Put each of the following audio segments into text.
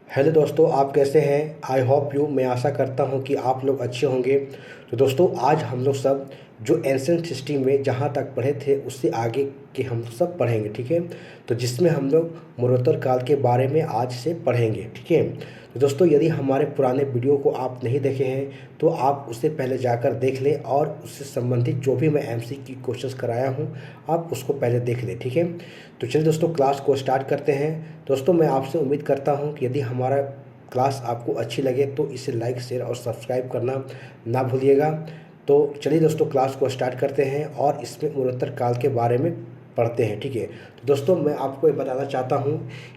Hello दोस्तों, आप कैसे हैं? आई होप यू, मैं आशा करता हूं कि आप लोग अच्छे होंगे। तो दोस्तों, आज हम लोग सब जो एंशिएंट हिस्ट्री में जहां तक पढ़े थे उससे आगे के हम सब पढ़ेंगे, ठीक है। तो जिसमें हम लोग मरणोत्तर काल के बारे में आज से पढ़ेंगे, ठीक है। तो दोस्तों, यदि हमारे पुराने वीडियो को आप नहीं देखे हैं तो आप उससे पहले जाकर देख लें और उससे संबंधित जो भी मैं एमसीक्यू क्वेश्चंस कराया हूं आप उसको पहले देख लें, ठीक है। तो चलिए दोस्तों, क्लास को स्टार्ट करते हैं। दोस्तों, मैं आपसे उम्मीद करता हूं कि यदि हमारा क्लास आपको अच्छी लगे तो इसे लाइक, शेयर और सब्सक्राइब करना ना भूलिएगा। तो चलिए दोस्तों, क्लास को स्टार्ट करते हैं और इसमें उत्तराधिकार काल के बारे में पढ़ते हैं, ठीक है। तो दोस्तों, मैं आपको ये बताना चाहता हूं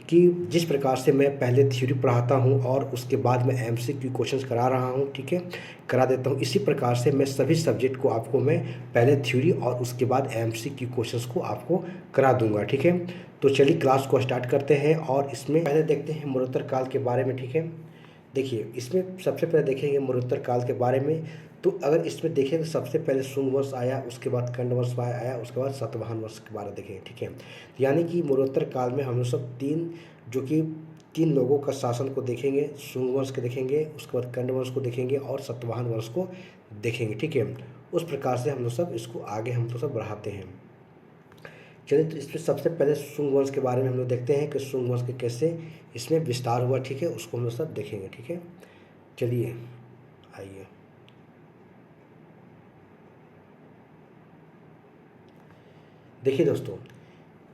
कि जिस प्रकार से मैं पहले थ्योरी पढ़ाता हूं और उसके बाद मैं एमसीक्यू क्वेश्चंस करा रहा हूं, ठीक है, करा देता हूं, इसी प्रकार से मैं सभी सब्जेक्ट को आपको मैं पहले थ्योरी और उसके बाद एमसीक्यू क्वेश्चंस को आपको करा दूंगा, ठीक है। तो चलिए क्लास को स्टार्ट करते हैं और इसमें पहले देखते हैं मरणोत्तर काल के बारे में, ठीक है। देखिए, इसमें सबसे पहले देखेंगे मरणोत्तर काल के बारे में। तो अगर इसमें देखें तो सबसे पहले शुंग वंश आया, उसके बाद कण्व वंश आया, उसके बाद सातवाहन वंश के बारे में देखेंगे, ठीक है। यानी कि मरणोत्तर काल में हम लोग सब तीन लोगों का शासन को देखेंगे। शुंग वंश के देखेंगे, उसके बाद कण्व वंश को देखेंगे और सातवाहन वंश को देखेंगे, ठीक है। उस प्रकार से हम लोग सब इसको आगे हम तो सब बढ़ाते हैं। चलिए, तो इसमें सबसे पहले शुंग वंश के बारे में हम लोग देखते हैं कि शुंग वंश के कैसे इसमें विस्तार हुआ, ठीक है। उसको हम लोग सब देखेंगे, ठीक है। चलिए, आइए। देखिए दोस्तों,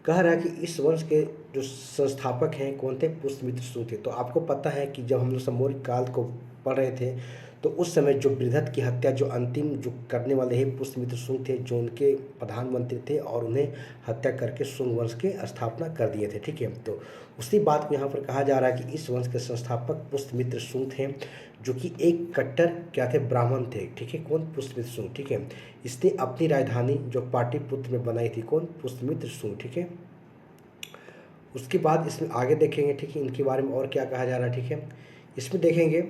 कह रहा है कि इस वंश के जो संस्थापक हैं कौन थे? पुष्यमित्र शुंग थे। तो आपको पता है कि जब हम लोग मौर्य काल को पढ़ रहे थे तो उस समय जो बृहद की हत्या जो अंतिम जो करने वाले ही पुष्यमित्र शुंग थे, जो उनके प्रधानमंत्री थे और उन्हें हत्या करके शुंग वंश की स्थापना कर दिए थे, ठीक है। तो उसी बात को यहाँ पर कहा जा रहा है कि इस वंश के संस्थापक पुष्यमित्र शुंग थे, जो कि एक कट्टर क्या थे? ब्राह्मण थे, ठीक है। कौन? पुष्यमित्र शुंग, ठीक है। इसने अपनी राजधानी जो पाटलिपुत्र में बनाई थी, कौन? पुष्यमित्र शुंग, ठीक है। उसके बाद इसमें आगे देखेंगे, ठीक है, इनके बारे में और क्या कहा जा रहा है, ठीक है। इसमें देखेंगे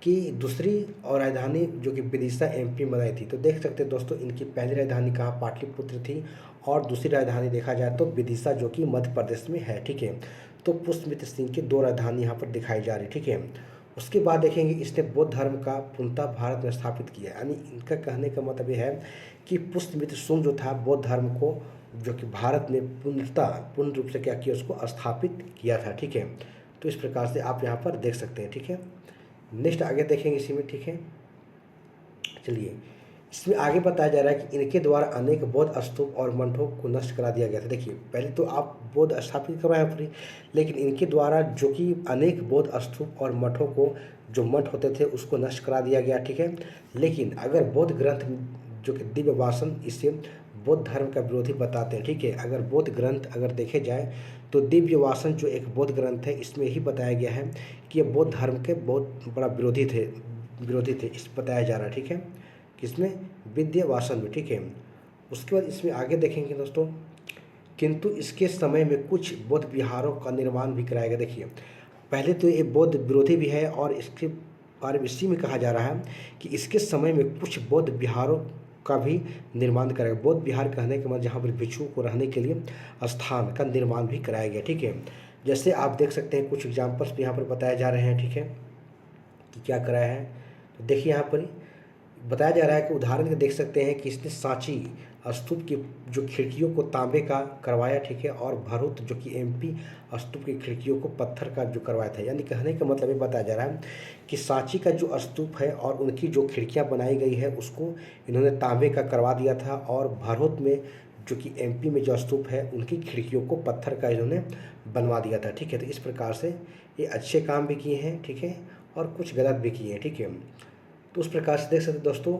कि दूसरी और राजधानी जो कि विदिशा एमपी में बनाई थी। तो देख सकते हैं दोस्तों, इनकी पहली राजधानी कहाँ? पाटलिपुत्र थी और दूसरी राजधानी देखा जाए तो विदिशा जो कि मध्य प्रदेश में है, ठीक है। तो पुष्यमित्र सिंह की दो राजधानी यहाँ पर दिखाई जा रही, ठीक है। उसके बाद देखेंगे इसने बौद्ध धर्म का पूर्णतः भारत में स्थापित किया। यानी इनका कहने का मतलब ये है कि पुष्यमित्र शुंग जो था बौद्ध धर्म को जो कि भारत में पूर्ण रूप से क्या किया? उसको स्थापित किया था, ठीक है। तो इस प्रकार से आप यहाँ पर देख सकते हैं, ठीक है। नेक्स्ट आगे देखेंगे इसी में, ठीक है। चलिए, इसमें आगे बताया जा रहा है कि इनके द्वारा अनेक बौद्ध स्तूप और मंठों को नष्ट करा दिया गया था। देखिए, पहले तो आप बौद्ध स्थापित करवाए पूरी, लेकिन इनके द्वारा जो कि अनेक बौद्ध स्तूप और मठों को, जो मठ होते थे उसको नष्ट करा दिया गया, ठीक है। लेकिन अगर बौद्ध ग्रंथ जो कि दिव्य वासन इसे बौद्ध धर्म का विरोधी बताते हैं, ठीक है। अगर बौद्ध ग्रंथ अगर देखे जाए तो दिव्य वासन जो एक बौद्ध ग्रंथ है इसमें ही बताया गया है कि ये बौद्ध धर्म के बहुत बड़ा विरोधी थे इस बताया जा रहा है, ठीक है। किसमें? विद्यावासन में, ठीक है। उसके बाद इसमें आगे देखेंगे दोस्तों, किंतु इसके समय में कुछ बौद्ध विहारों का निर्माण भी कराया गया। देखिए, पहले तो ये बौद्ध विरोधी भी है और इसके बारे में इसी में कहा जा रहा है कि इसके समय में कुछ बौद्ध विहारों का भी निर्माण कराया गया। बौद्ध विहार कहने के बाद जहाँ पर भिक्षुओं को रहने के लिए स्थान का निर्माण भी कराया गया, ठीक है। जैसे आप देख सकते हैं कुछ एग्जाम्पल्स भी यहाँ पर बताए जा रहे हैं, ठीक है, कि क्या कराया है। तो देखिए, यहाँ पर बताया जा रहा है कि उदाहरण के देख सकते हैं कि इसने सांची स्तूप की जो खिड़कियों को तांबे का करवाया, ठीक है, और भरूच जो कि एमपी स्तूप की खिड़कियों को पत्थर का जो करवाया था। यानी कहने का मतलब ये बताया जा रहा है कि सांची का जो स्तूप है और उनकी जो खिड़कियां बनाई गई है उसको इन्होंने तांबे का करवा दिया था, और भरूच में जो कि एमपी में जो स्तूप है उनकी खिड़कियों को पत्थर का इन्होंने बनवा दिया था, ठीक है। तो इस प्रकार से ये अच्छे काम भी किए हैं, ठीक है, और कुछ गलत भी किए हैं, ठीक है। तो उस प्रकार से देख सकते हैं दोस्तों,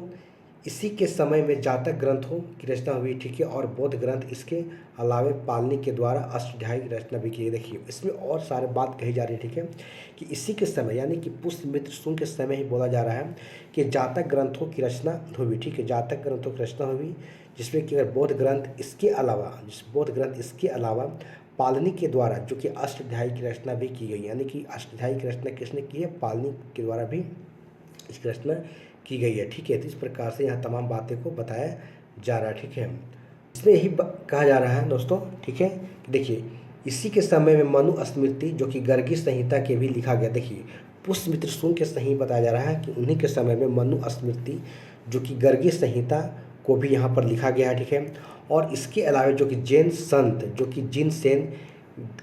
इसी के समय में जातक ग्रंथों की रचना हुई, ठीक है, और बौद्ध ग्रंथ इसके अलावे पालनी के द्वारा अष्टाध्यायी की रचना भी की। देखिए, इसमें और सारे बात कही जा रही है, ठीक है, कि इसी के समय यानी कि पुष्यमित्र शुंग के समय ही बोला जा रहा है कि जातक ग्रंथों की रचना हुई, ठीक है, जातक ग्रंथों की रचना हुई, जिसमें कि अगर बौद्ध ग्रंथ इसके अलावा पालनी के द्वारा जो कि अष्टाध्यायी की रचना भी की गई। यानी कि अष्टाध्यायी की रचना किसने की है? पालनी के द्वारा भी इसकी रचना की गई है, ठीक है। तो इस प्रकार से यहाँ तमाम बातें को बताया जा रहा है, ठीक है। इसमें यही कहा जा रहा है दोस्तों, ठीक है। देखिए, इसी के समय में मनु स्मृति जो कि गर्गी संहिता के भी लिखा गया। देखिए पुष्यमित्र शुंग के सही बताया जा रहा है कि उन्हीं के समय में मनु स्मृति जो कि गर्गी संहिता को भी यहाँ पर लिखा गया है, ठीक है। और इसके अलावा जो कि जैन संत जो कि जिन सेन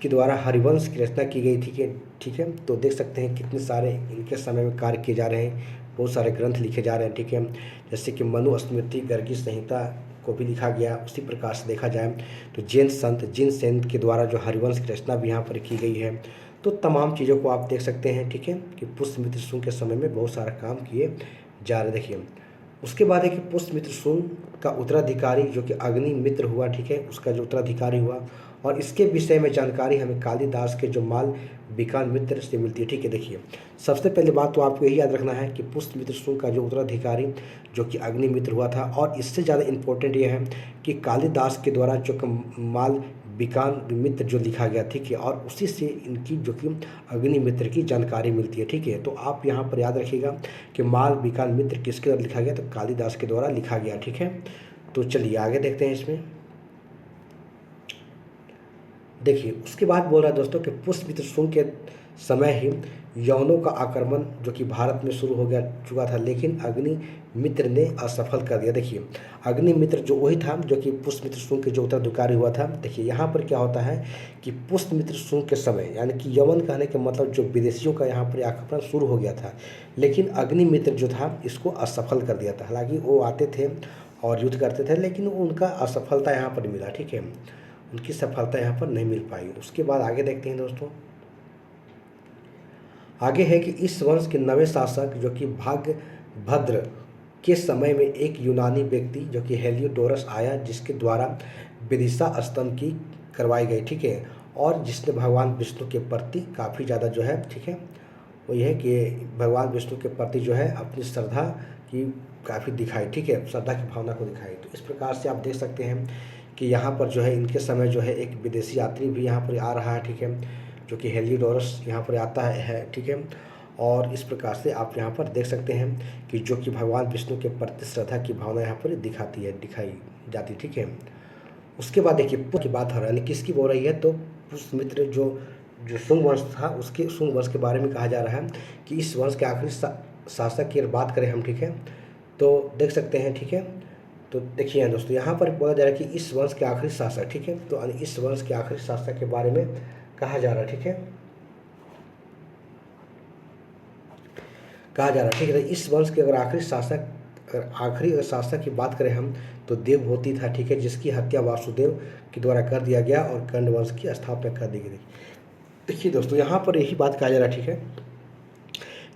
के द्वारा हरिवंश की रचना की गई थी, ठीक है। तो देख सकते हैं कितने सारे इनके समय में कार्य किए जा रहे हैं, बहुत सारे ग्रंथ लिखे जा रहे हैं, ठीक है। जैसे कि मनु स्मृति गर्गी संहिता को भी लिखा गया। उसी प्रकार से देखा जाए तो जैन संत जिन सेन के द्वारा जो हरिवंश की रचना भी यहाँ पर की गई है। तो तमाम चीज़ों को आप देख सकते हैं, ठीक है, कि पुष्यमित्र शुंग के समय में बहुत सारा काम किए जा रहे। देखिए उसके बाद है कि पुष्यमित्र शुंग का उत्तराधिकारी जो कि अग्निमित्र हुआ, ठीक है, उसका जो उत्तराधिकारी हुआ। और इसके विषय में जानकारी हमें कालिदास के जो माल विकान मित्र से मिलती है, ठीक है। देखिए सबसे पहले बात तो आपको यही याद रखना है कि पुष्यमित्र शुंग का जो उत्तराधिकारी जो कि अग्निमित्र हुआ था। और इससे ज़्यादा इम्पोर्टेंट ये है कि कालिदास के द्वारा जो माल विकान मित्र जो लिखा गया, ठीक है, और उसी से इनकी जो कि अग्निमित्र की जानकारी मिलती है, ठीक है। तो आप यहाँ पर याद रखिएगा कि माल विकान मित्र किसके द्वारा लिखा गया, तो कालिदास के द्वारा लिखा गया, ठीक है। तो चलिए आगे देखते हैं इसमें। देखिए उसके बाद बोल रहा है दोस्तों कि पुष्यमित्र शुंग के समय ही यवनों का आक्रमण जो कि भारत में शुरू हो गया चुका था, लेकिन अग्निमित्र ने असफल कर दिया। देखिए अग्निमित्र जो वही था जो कि पुष्यमित्र शुंग के जो उत्तराधिकारी हुआ था। देखिए यहाँ पर क्या होता है कि पुष्यमित्र शुंग के समय यानी कि यवन कहने के मतलब जो विदेशियों का यहाँ पर आक्रमण शुरू हो गया था, लेकिन अग्निमित्र जो था इसको असफल कर दिया था। हालांकि वो आते थे और युद्ध करते थे, लेकिन उनका असफलता यहाँ पर मिला, ठीक है, उनकी सफलता यहाँ पर नहीं मिल पाई। उसके बाद आगे देखते हैं दोस्तों। आगे है कि इस वंश के नवे शासक जो कि भाग्यभद्र के समय में एक यूनानी व्यक्ति जो कि हेलियोडोरस आया, जिसके द्वारा विदिशा स्तंभ की करवाई गई, ठीक है। और जिसने भगवान विष्णु के प्रति काफ़ी ज़्यादा जो है, ठीक है, वो ये है कि भगवान विष्णु के प्रति जो है अपनी श्रद्धा की काफ़ी दिखाई, ठीक है, श्रद्धा की भावना को दिखाई। तो इस प्रकार से आप देख सकते हैं कि यहाँ पर जो है इनके समय जो है एक विदेशी यात्री भी यहाँ पर आ रहा है, ठीक है, जो कि हेलियोडोरस यहाँ पर आता है, ठीक है। और इस प्रकार से आप यहाँ पर देख सकते हैं कि जो कि भगवान विष्णु के प्रति श्रद्धा की भावना यहाँ पर दिखाई जाती, ठीक है। उसके बाद देखिए की बात हो रहा है, किसकी बोल रही है, तो पुष्यमित्र जो शुंग वंश था उसके शुंग वंश के बारे में कहा जा रहा है कि इस वंश के आखिरी शासक की बात करें हम, ठीक है, तो देख सकते हैं, ठीक है। तो देखिए दोस्तों यहाँ पर बोला जा रहा है कि इस वंश के आखिरी शासक, ठीक है, तो इस वंश के आखिरी शासक के बारे में कहा जा रहा है, ठीक है, कहा जा रहा है, ठीक है। तो इस वंश के अगर आखिरी शासक की बात करें हम तो देवभूति था, ठीक है, जिसकी हत्या वासुदेव के द्वारा कर दिया गया और कर्ण वंश की स्थापना कर दी गई। देखिए दोस्तों यहाँ पर यही बात कहा जा रहा है, ठीक है,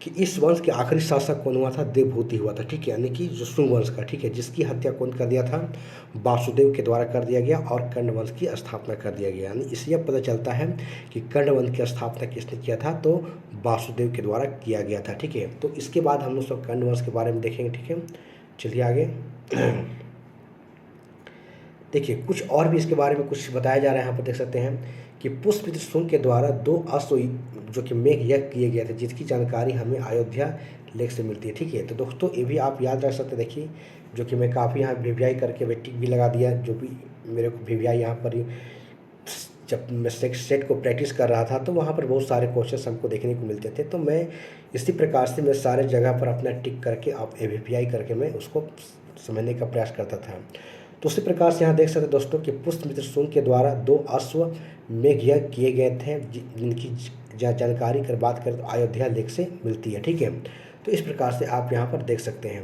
कि इस वंश के आखिरी शासक कौन हुआ था, देवभूति हुआ था, ठीक है, यानी कि जो शुंग वंश का, ठीक है, जिसकी हत्या कौन कर दिया था, वासुदेव के द्वारा कर दिया गया और कर्ण वंश की स्थापना कर दिया गया। यानी इसलिए पता चलता है कि कर्ण वंश की स्थापना किसने किया था, तो वासुदेव के द्वारा किया गया था, ठीक है। तो इसके बाद हम लोग सब कर्ण वंश के बारे में देखेंगे, ठीक है। चलिए आगे देखिए कुछ और भी इसके बारे में कुछ बताया जा रहा है। यहाँ पर देख सकते हैं कि पुष्यमित्र शुंग के द्वारा 2 अश्व जो कि मेघ यज्ञ किए गए थे, जिसकी जानकारी हमें अयोध्या लेख से मिलती है, ठीक है। तो दोस्तों ये भी आप याद रख सकते हैं। देखिए जो कि मैं काफ़ी यहाँ वीवीआई करके मैं टिक भी लगा दिया, जो भी मेरे को वीवीआई यहाँ पर ही जब मैं सेट को प्रैक्टिस कर रहा था तो वहाँ पर बहुत सारे क्वेश्चंस हमको देखने को मिलते थे। तो मैं इसी प्रकार से मैं सारे जगह पर अपना टिक करके आप वीवीआई करके मैं उसको समझने का प्रयास करता था। तो उसी प्रकार से यहाँ देख सकते हैं दोस्तों कि पुष्यमित्र शुंग के द्वारा 2 अश्व मेघ यज्ञ किए गए थे, जिनकी जानकारी कर बात करें तो अयोध्या लेख से मिलती है, ठीक है। तो इस प्रकार से आप यहाँ पर देख सकते हैं।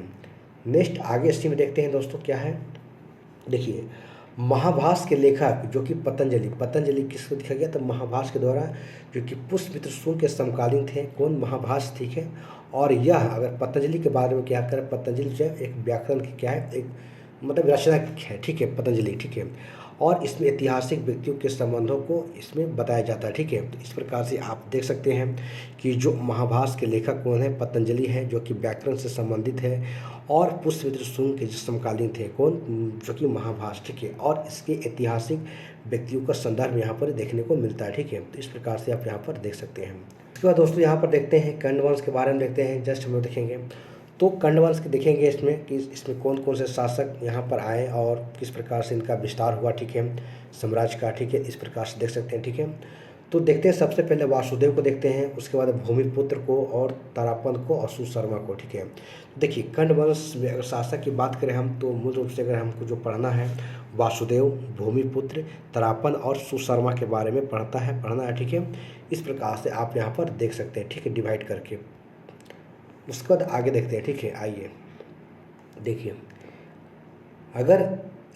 नेक्स्ट आगे इसी में देखते हैं दोस्तों क्या है। देखिए महाभाष्य के लेखक जो कि पतंजलि किसको लिखा गया, तो महाभाष्य के द्वारा जो कि पुष्यमित्र शुंग के समकालीन थे, कौन, महाभाष्य, ठीक है। और यह अगर पतंजलि के बारे में क्या करें, पतंजलि जो है एक व्याकरण की क्या है, एक मतलब रचना है, ठीक है, पतंजलि, ठीक है। और इसमें ऐतिहासिक व्यक्तियों के संबंधों को इसमें बताया जाता है, ठीक है। तो इस प्रकार से आप देख सकते हैं कि जो महाभाष्य के लेखक कौन है, पतंजलि है, जो कि व्याकरण से संबंधित है। और पुष्यमित्र शुंग के जो समकालीन थे कौन, जो कि महाभाष्य, ठीक है। और इसके ऐतिहासिक व्यक्तियों का संदर्भ यहाँ पर देखने को मिलता है, ठीक है। तो इस प्रकार से आप यहाँ पर देख सकते हैं। उसके बाद दोस्तों यहाँ पर देखते हैं कर्ण वंश के बारे में देखते हैं, जस्ट हम लोग देखेंगे। तो कंड वंश के देखेंगे इसमें कि इसमें कौन कौन से शासक यहाँ पर आए और किस प्रकार से इनका विस्तार हुआ, ठीक है, साम्राज्य का, ठीक है, इस प्रकार से देख सकते हैं, ठीक है। तो देखते हैं सबसे पहले वासुदेव को देखते हैं, उसके बाद भूमिपुत्र को और तारापन को और सुशर्मा को, ठीक है। देखिए कंड वंश में अगर शासक की बात करें हम तो मूल रूप से अगर हमको जो पढ़ना है वासुदेव, भूमिपुत्र, तारापन और सुशर्मा के बारे में पढ़ना है, ठीक है। इस प्रकार से आप यहाँ पर देख सकते हैं, ठीक है, डिवाइड करके। उसके बाद आगे देखते हैं, ठीक है। आइए देखिए, अगर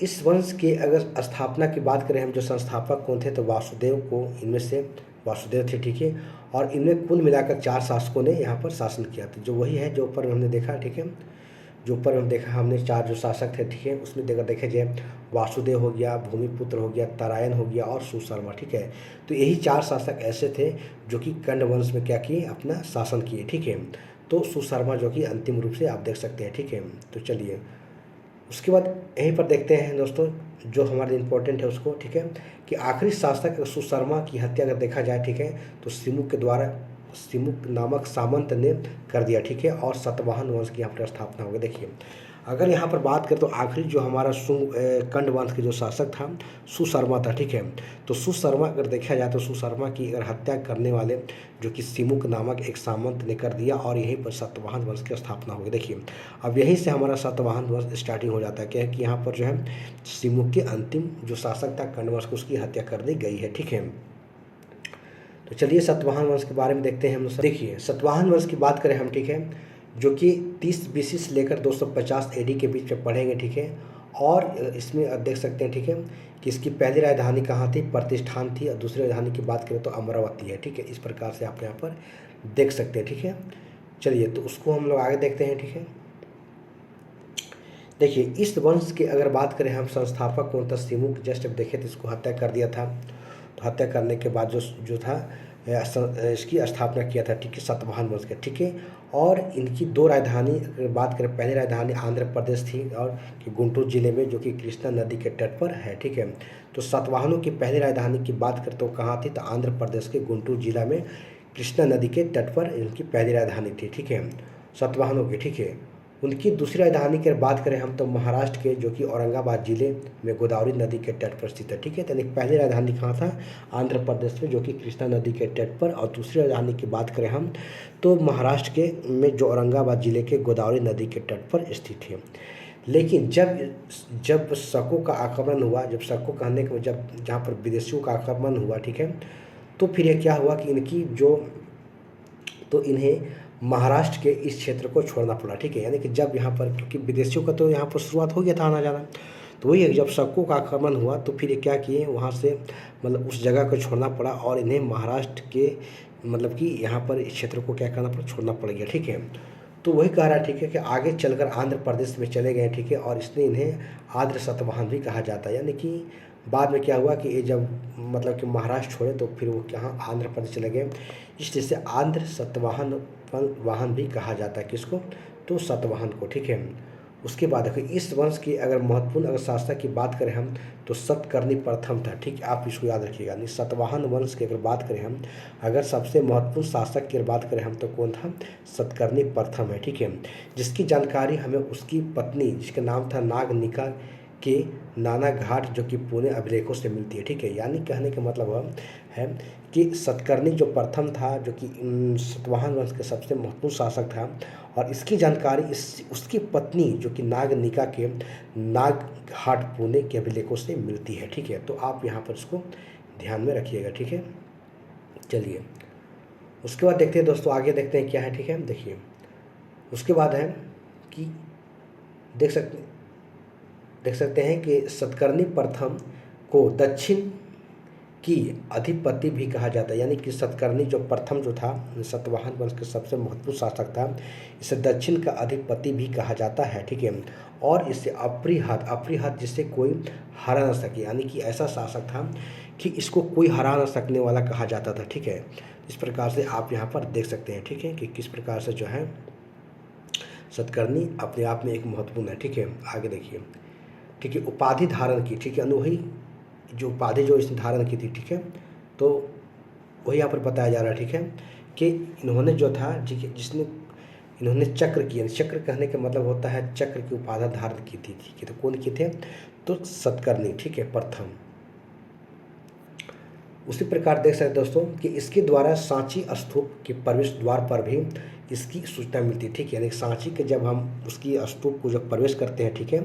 इस वंश के अगर स्थापना की बात करें हम, जो संस्थापक कौन थे तो वासुदेव को, इनमें से वासुदेव थे, ठीक है। और इनमें कुल मिलाकर 4 शासकों ने यहाँ पर शासन किया था, जो वही है जो ऊपर हमने देखा, ठीक है। जो ऊपर हम देखा हमने 4 जो शासक थे, ठीक है, उसमें देखे जाए वासुदेव हो गया, भूमिपुत्र हो गया, तारायण हो गया और सुशर्मा, ठीक है। तो यही 4 शासक ऐसे थे जो कि कंड वंश में क्या किए, अपना शासन किए, ठीक है। तो सुशर्मा जो कि अंतिम रूप से आप देख सकते हैं, ठीक है। तो चलिए उसके बाद यहीं पर देखते हैं दोस्तों, जो हमारे इम्पोर्टेंट है उसको, ठीक है, कि आखिरी शासक सुशर्मा की हत्या अगर देखा जाए, ठीक है, तो सिमुक के द्वारा, सिमुक नामक सामंत ने कर दिया, ठीक है। और सतवाहन वंश की यहाँ पर स्थापना हो गई। देखिए अगर यहाँ पर बात करें तो आखिरी जो हमारा कंड वंश के जो शासक था सुशर्मा था, ठीक है। तो सुशर्मा अगर देखा जाए तो सुशर्मा की अगर हत्या करने वाले जो कि सिमुक नामक एक सामंत ने कर दिया और यहीं पर सतवाहन वंश की स्थापना हो गई। देखिए अब यहीं से हमारा सतवाहन वंश स्टार्टिंग हो जाता है, क्या है कि यहाँ पर जो है सिमुक के अंतिम जो शासक था कंड वंश को, उसकी हत्या कर दी गई है, ठीक है। तो चलिए सतवाहन वंश के बारे में देखते हैं हम लोग। देखिए सतवाहन वंश की बात करें हम, ठीक है, जो कि 30 BC से लेकर 250 AD के बीच में पढ़ेंगे, ठीक है। और इसमें आप देख सकते हैं, ठीक है, कि इसकी पहली राजधानी कहाँ थी, प्रतिष्ठान थी, और दूसरी राजधानी की बात करें तो अमरावती है, ठीक है। इस प्रकार से आप यहाँ पर देख सकते हैं, ठीक है। चलिए तो उसको हम लोग आगे देखते हैं, ठीक है। देखिए इस वंश की अगर बात करें हम, संस्थापक कौन था, सिमुक, जस्ट अब देखे तो इसको हत्या कर दिया था। तो हत्या करने के बाद जो था इसकी स्थापना किया था, ठीक है, सतवाहन वंश के, ठीक है। और इनकी 2 राजधानी अगर बात करें, पहली राजधानी आंध्र प्रदेश थी और कि गुंटूर जिले में, जो कि कृष्णा नदी के तट पर है, ठीक है। तो सतवाहनों की पहली राजधानी की बात करें तो कहाँ थी, तो आंध्र प्रदेश के गुंटूर जिला में कृष्णा नदी के तट पर इनकी पहली राजधानी थी, ठीक है, सतवाहनों की, ठीक है। उनकी दूसरी राजधानी की बात करें हम तो महाराष्ट्र के, जो कि औरंगाबाद जिले में गोदावरी नदी के तट पर स्थित है, ठीक है। यानी पहली राजधानी कहाँ था, आंध्र प्रदेश में, जो कि कृष्णा नदी के तट पर। और दूसरी राजधानी की बात करें हम तो महाराष्ट्र के में, जो औरंगाबाद जिले के गोदावरी नदी के तट पर स्थित है। लेकिन जब शकों का आक्रमण हुआ, जब शकों कहने के जब जहाँ पर विदेशियों का आक्रमण हुआ, ठीक है, तो फिर ये क्या हुआ कि इनकी जो, तो इन्हें महाराष्ट्र के इस क्षेत्र को छोड़ना पड़ा, ठीक है। यानी कि जब यहाँ पर, क्योंकि विदेशियों का तो यहाँ पर शुरुआत हो गया था आना जाना, तो वही है, जब शकों का आक्रमण हुआ तो फिर ये क्या किए, वहाँ से मतलब उस जगह को छोड़ना पड़ा और इन्हें महाराष्ट्र के मतलब कि यहाँ पर इस क्षेत्र को क्या करना पड़ा, छोड़ना पड़ गया, ठीक है। तो वही कह रहा है, ठीक है, कि आगे चलकर आंध्र प्रदेश में चले गए, ठीक है। और इसलिए इन्हें आंध्र सतवाहन भी कहा जाता है। यानी कि बाद में क्या हुआ कि ये जब मतलब कि महाराष्ट्र छोड़े तो फिर वो यहाँ आंध्र प्रदेश चले गए, इसलिए से आंध्र सतवाहन वाहन भी कहा जाता है, किसको, तो सतवाहन को, ठीक है। उसके बाद देखो इस वंश की अगर महत्वपूर्ण अगर शासक की बात करें हम तो सतकर्णी प्रथम था, ठीक है, आप इसको याद रखिएगा। नहीं, सतवाहन वंश की अगर बात करें हम, अगर सबसे महत्वपूर्ण शासक की बात करें हम तो कौन था, सतकर्णी प्रथम है, ठीक है। जिसकी जानकारी हमें उसकी पत्नी, जिसका नाम था नागनिका के नाना घाट, जो कि पुणे अभिलेखों से मिलती है, ठीक है। यानी कहने का मतलब है कि सतकर्णी जो प्रथम था, जो कि सतवाहन वंश के सबसे महत्वपूर्ण शासक था, और इसकी जानकारी उसकी पत्नी जो कि नागनिका के नागघाट पुणे के अभिलेखों से मिलती है, ठीक है। तो आप यहाँ पर इसको ध्यान में रखिएगा, ठीक है। चलिए उसके बाद देखते हैं दोस्तों, आगे देखते हैं क्या है, ठीक है। देखिए उसके बाद है कि देख सकते हैं कि सतकर्णी प्रथम को दक्षिण की अधिपति भी कहा जाता है। यानी कि सतकर्णी जो प्रथम जो था, सतवाहन वंश के सबसे महत्वपूर्ण शासक था, इसे दक्षिण का अधिपति भी कहा जाता है, ठीक है। और इसे अप्रिहत जिसे कोई हरा ना सके, यानी कि ऐसा शासक था कि इसको कोई हरा ना सकने वाला कहा जाता था, ठीक है। इस प्रकार से आप यहाँ पर देख सकते हैं, ठीक है, कि किस प्रकार से जो है सतकर्णी अपने आप में एक महत्वपूर्ण है, ठीक है। आगे देखिए, ठीक है, उपाधि धारण की, ठीक है, वही जो उपाधि जो इसने धारण की थी, ठीक है। तो वही यहाँ पर बताया जा रहा है, ठीक है, कि इन्होंने जो था, जिसने इन्होंने चक्र की, चक्र कहने का मतलब होता है चक्र की उपाधि धारण की थी, ठीक है। तो कौन किए थे? तो सतकर्णी, ठीक है, प्रथम। उसी प्रकार देख सकते हैं दोस्तों कि इसके द्वारा सांची स्तूप के प्रवेश द्वार पर भी इसकी सूचना मिलती है, ठीक है। यानी सांची के जब हम उसकी स्तूप को जब प्रवेश करते हैं, ठीक है,